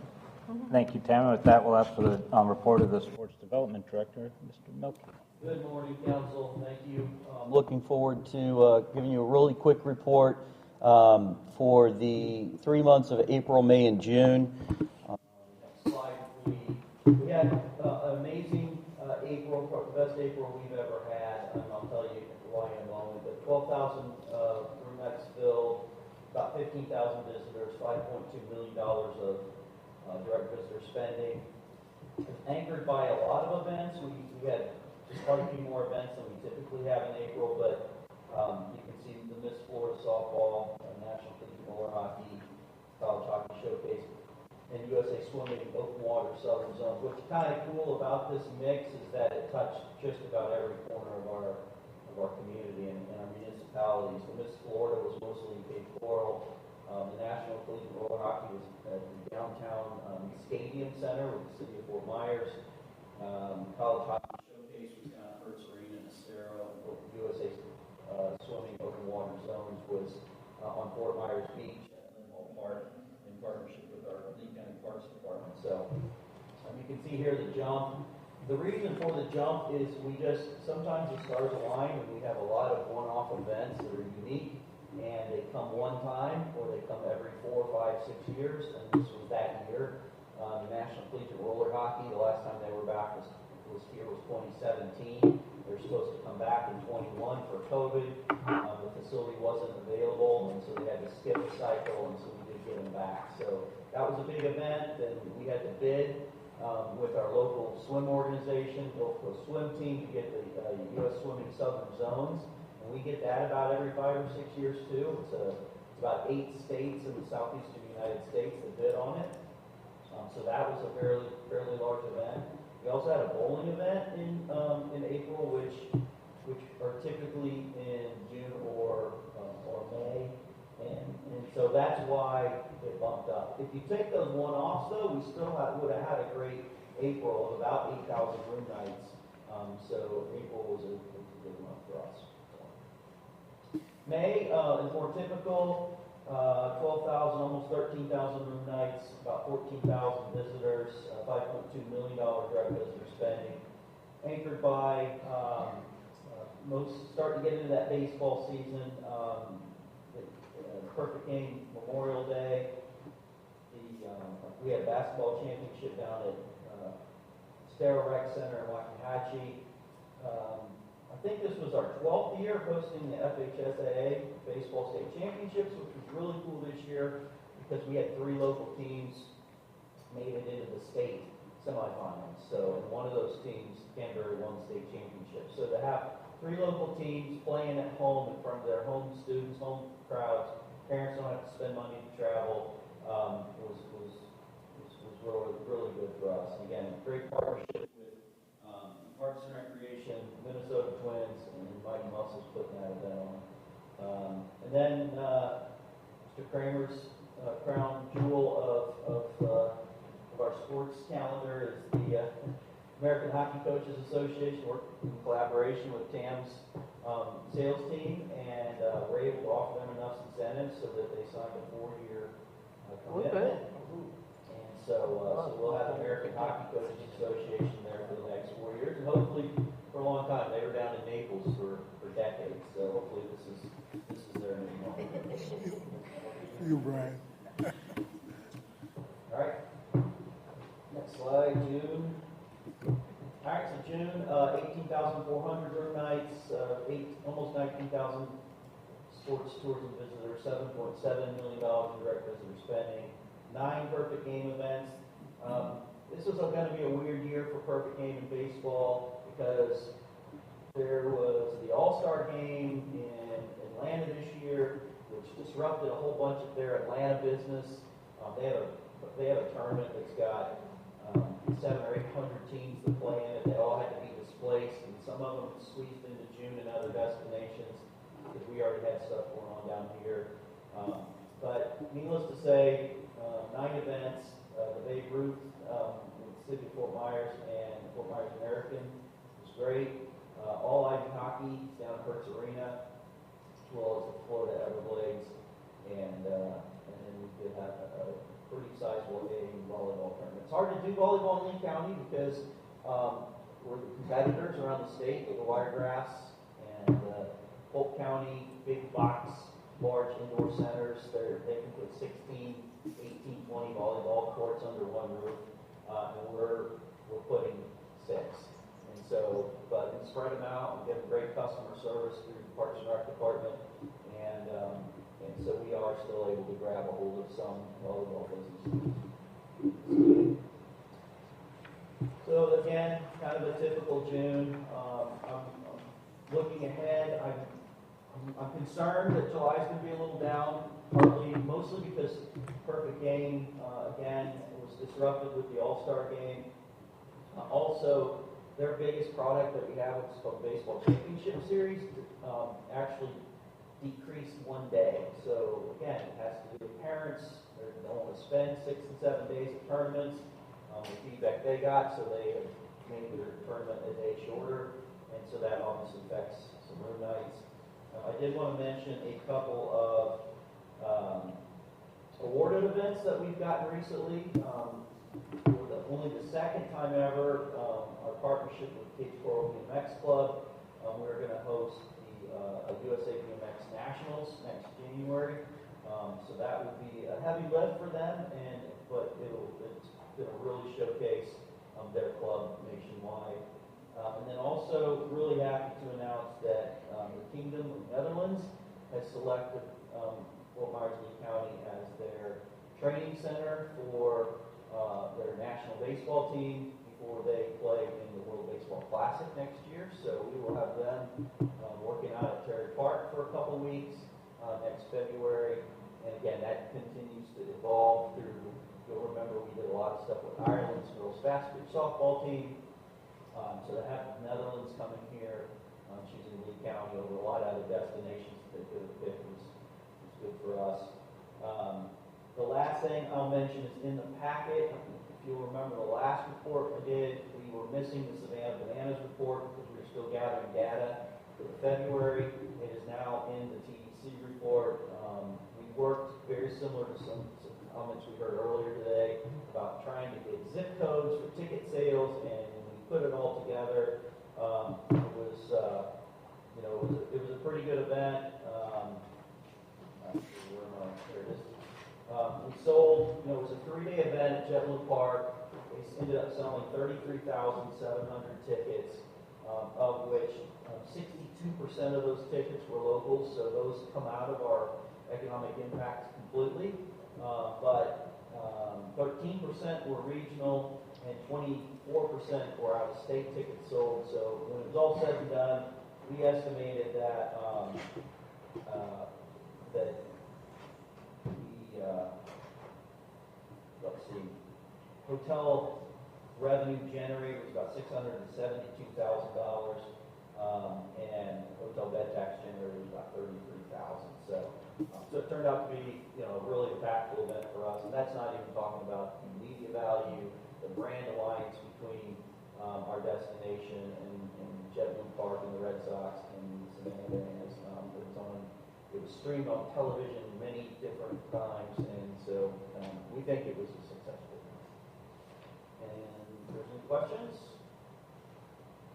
Speaker 3: Thank you, Tam. With that, we'll ask for the report of the Sports Development Director, Mr. Milky.
Speaker 20: Good morning, Council. Thank you. I'm looking forward to giving you a really quick report for the 3 months of April, May, and June. Next slide. We had an amazing April, the best April we've ever had, and I'll tell you why in a moment. But 12,000 room nights filled, about 15,000 visitors, $5.2 million of direct visitor spending. Anchored by a lot of events. We had quite a few more events than we typically have in April, but you can see the Miss Florida Softball, National Collegiate Roller Hockey, College Hockey Showcase, and USA Swimming Open Water Southern Zones. What's kind of cool about this mix is that it touched just about every corner of our community and our municipalities. The Miss Florida was mostly Cape Coral. The National Collegiate Roller Hockey was at the downtown Stadium Center with the city of Fort Myers. College Hockey Showcase was down at Hertz Arena in Estero. USA Swimming Open Water Zones was on Fort Myers Beach at Linhall Park in partnership with our Lee County Parks Department. So you can see here the jump. The reason for the jump is sometimes the stars align and we have a lot of one-off events that are unique and they come one time or they come every 4, 5, 6 years, and this was that year. The National Collegiate Roller Hockey, the last time they were back was 2017. They're supposed to come back in 21 for COVID. The facility wasn't available, and so they had to skip a cycle, and so we did get them back. So that was a big event, and we had to bid with our local swim organization, local swim team, to get the U.S. Swimming Southern Zones, and we get that about every 5 or 6 years too. It's about 8 states in the southeastern United States that bid on it. So that was a fairly large event. We also had a bowling event in April, which are typically in June or May, and so that's why it bumped up. If you take those one-offs, though, we still would have had a great April of about 8,000 room nights. So April was a good month for us. May is more typical. 12,000, almost 13,000 room nights, about 14,000 visitors, $5.2 million direct visitor spending, anchored by starting to get into that baseball season. The perfect game, Memorial Day. We had a basketball championship down at Stero Rec Center in Waxahachie. I think this was our 12th year hosting the FHSAA Baseball State Championships, which was really cool this year because we had 3 local teams made it into the state semifinals. So, and one of those teams, Canterbury, won the state championship. So to have 3 local teams playing at home in front of their home students, home crowds, parents don't have to spend money to travel, was really good for us. And again, great partnership with Parks and Recreation, Minnesota Twins, and Mighty Muscles putting that event on. And then Mr. Kramer's crown jewel of our sports calendar is the American Hockey Coaches Association, working in collaboration with TAM's sales team, and we're able to offer them enough incentives so that they signed a 4-year commitment. And so we'll have the American Hockey Coaches Association there for the next 4 years, and hopefully for a long time. They were down in Naples for decades, so hopefully this is their new home.
Speaker 11: You, Brian.
Speaker 20: All right. Next slide, June. All right, so June, 18,400 room nights, almost 19,000 sports tourism visitors, $7.7 million in direct visitor spending, 9 perfect game events. This was going to be a weird year for perfect game in baseball because there was the All-Star game in Atlanta this year, which disrupted a whole bunch of their Atlanta business. They have a tournament that's got 700 or 800 teams that play in it. They all had to be displaced, and some of them squeezed into June and other destinations because we already had stuff going on down here. But needless to say, 9 events. The Babe Ruth in the city of Fort Myers and Fort Myers American was great. All Ivy hockey down at Hertz Arena, as well as the Florida Everblades, and then we did have a pretty sizable volleyball tournament. It's hard to do volleyball in Lee County because we're the competitors around the state with the Wiregrass and Polk County, big box, large indoor centers. They can put 16, 18, 20 volleyball courts under one roof, and we're putting 6. And so, but we spread them out. We have great customer service through the Parks and Rec department, and so we are still able to grab a hold of some volleyball business. So again, kind of a typical June. I'm looking ahead. I'm concerned that July is going to be a little down, mostly because perfect game again was disrupted with the All-Star game. Also, their biggest product that we have, which is called Baseball Championship Series, actually decreased 1 day. So again, it has to do with parents. They don't want to spend 6 and 7 days at tournaments. The feedback they got, so they have made their tournament a day shorter, and so that obviously affects some room nights. I did want to mention a couple of awarded events that we've gotten recently. For only the second time ever, our partnership with K-12 BMX Club, we're going to host the USA BMX Nationals next January. So that would be a heavy lift for them, but it's going to really showcase their club nationwide. And then also really happy to announce that the Kingdom of Netherlands has selected Fort Myers Lee County as their training center for their national baseball team before they play in the World Baseball Classic next year. So we will have them working out at Terry Park for a couple weeks next February. And again, that continues to evolve through. You'll remember we did a lot of stuff with Ireland's girls fast pitch softball team. So to have the Netherlands coming here, choosing Lee County over a lot of other destinations that they could have picked was good for us. The last thing I'll mention is in the packet. If you'll remember the last report I did, we were missing the Savannah Bananas report because we were still gathering data for the February. It is now in the TDC report. We worked very similar to some comments we heard earlier today about trying to get zip codes for ticket sales, and when we put it all together, it was a pretty good event. There it is. We sold, it was a 3-day event at Jetblue Park. We ended up selling 33,700 tickets, of which 62% of those tickets were local, so those come out of our economic impact completely. But 13% were regional and 24% were out-of-state tickets sold. So when it was all said and done, we estimated that hotel revenue generated was about $672,000, and hotel bed tax generated was about $33,000. So it turned out to be, a really impactful event for us, and that's not even talking about the media value, the brand alliance between our destination and Jetblue Park and the Red Sox and Savannah Bananas. It was streamed on television many different times, and so we think it was a successful event. And if there's any questions?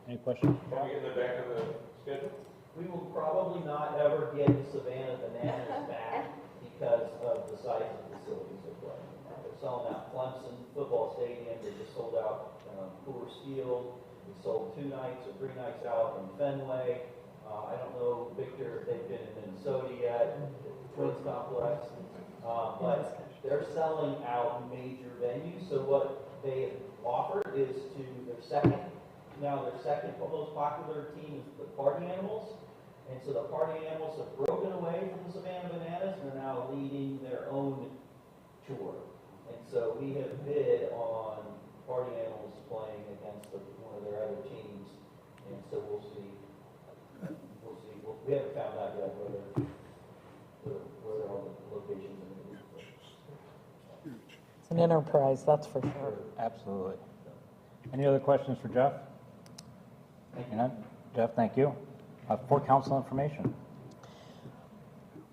Speaker 3: Any questions?
Speaker 2: Can we get in the back of the schedule?
Speaker 20: We will probably not ever get the Savannah Bananas back because of the size of the facilities they're playing. They're selling out Clemson football stadium. They just sold out Coors Field. We sold 2 nights or 3 nights out in Fenway. I don't know, Victor, if they've been in Minnesota yet, the Twins complex, but they're selling out major venues. So what they have offered is to their second most popular team is the Party Animals. And so the Party Animals have broken away from the Savannah Bananas and are now leading their own tour. And so we have bid on Party Animals playing against one of their other teams. And so we'll see. We haven't found out yet where all the locations are going to be.
Speaker 7: It's an enterprise, that's for sure.
Speaker 3: Absolutely. Any other questions for Jeff? Jeff, thank you. For council information.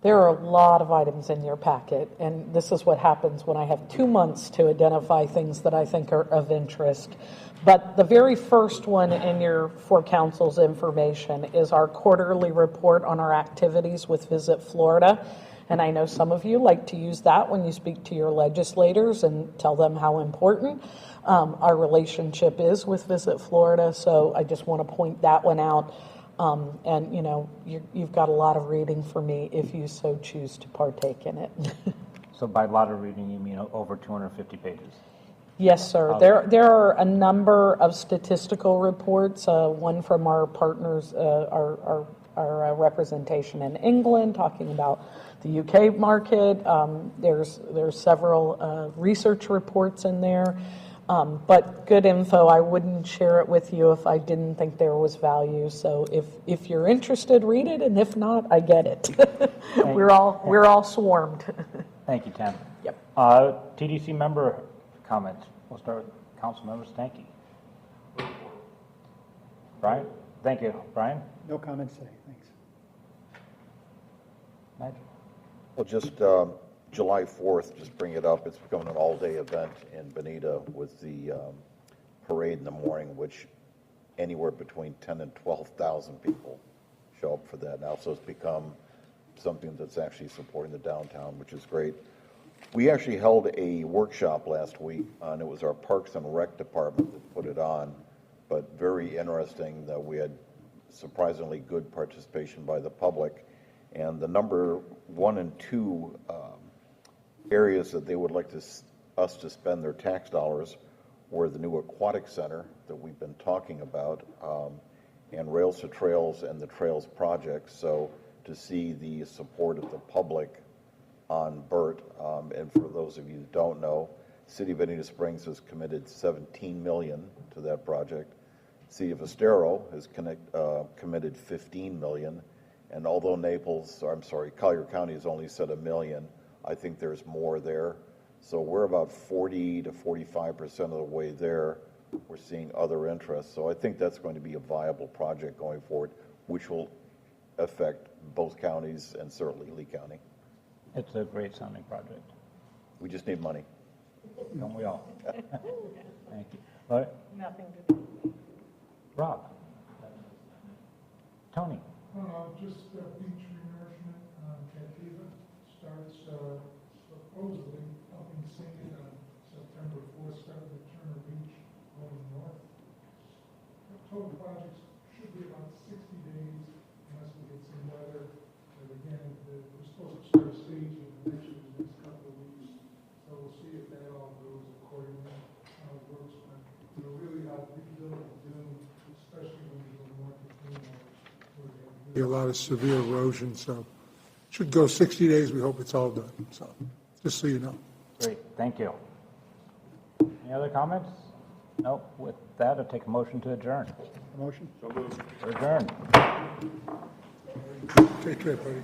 Speaker 7: There are a lot of items in your packet, and this is what happens when I have 2 months to identify things that I think are of interest. But the very first one in your for council's information is our quarterly report on our activities with Visit Florida. And I know some of you like to use that when you speak to your legislators and tell them how important our relationship is with Visit Florida. So I just want to point that one out. And you know, you've got a lot of reading for me if you so choose to partake in it.
Speaker 3: So by a lot of reading, you mean over 250 pages?
Speaker 7: Yes, sir. There are a number of statistical reports. One from our partners, our representation in England, talking about the UK market. There's several research reports in there. But good info. I wouldn't share it with you if I didn't think there was value. So if you're interested, read it, and if not, I get it. We're all swarmed.
Speaker 3: Thank you, Tam.
Speaker 7: Yep.
Speaker 3: TDC member comments. We'll start with council members. Thank you. Brian? Thank you. Brian?
Speaker 8: No comments today, thanks.
Speaker 3: Nigel?
Speaker 21: Well, just July 4th, just bring it up. It's becoming an all-day event in Bonita with the parade in the morning, which anywhere between 10 and 12,000 people show up for that now. So it's become something that's actually supporting the downtown, which is great. We actually held a workshop last week, and it was our Parks and Rec department that put it on, but very interesting that we had surprisingly good participation by the public. And the number 1 and 2 areas that they would like us to spend their tax dollars were the new aquatic center that we've been talking about, and Rails to Trails and the Trails project. So to see the support of the public on BERT, and for those of you who don't know, City of Bonita Springs has committed $17 million to that project. City of Estero has committed $15 million, and although Collier County has only said $1 million, I think there's more there. So we're about 40 to 45% of the way there. We're seeing other interests. So I think that's going to be a viable project going forward, which will affect both counties and certainly Lee County.
Speaker 3: It's a great sounding project.
Speaker 21: We just need money.
Speaker 3: Don't we all? Thank you. All right.
Speaker 7: Nothing to do.
Speaker 3: Rob? Tony?
Speaker 11: Just beach renourishment on Captiva starts supposedly pumping sand on September 4th, starting at Turner Beach going north. The total projects should be about 60 days unless we get some weather. But again, we're supposed to start staging eventually the next couple of weeks. So we'll see if that all goes accordingly, how it works. But really how rebuilding Dune, especially when you go north of Dune, a lot of severe erosion, so should go 60 days. We hope it's all done. So just so you know.
Speaker 3: Great, thank you. Any other comments? Nope. With that, I'll take a motion to adjourn.
Speaker 8: Motion?
Speaker 1: So moved.
Speaker 3: Adjourn.
Speaker 11: Take care, buddy.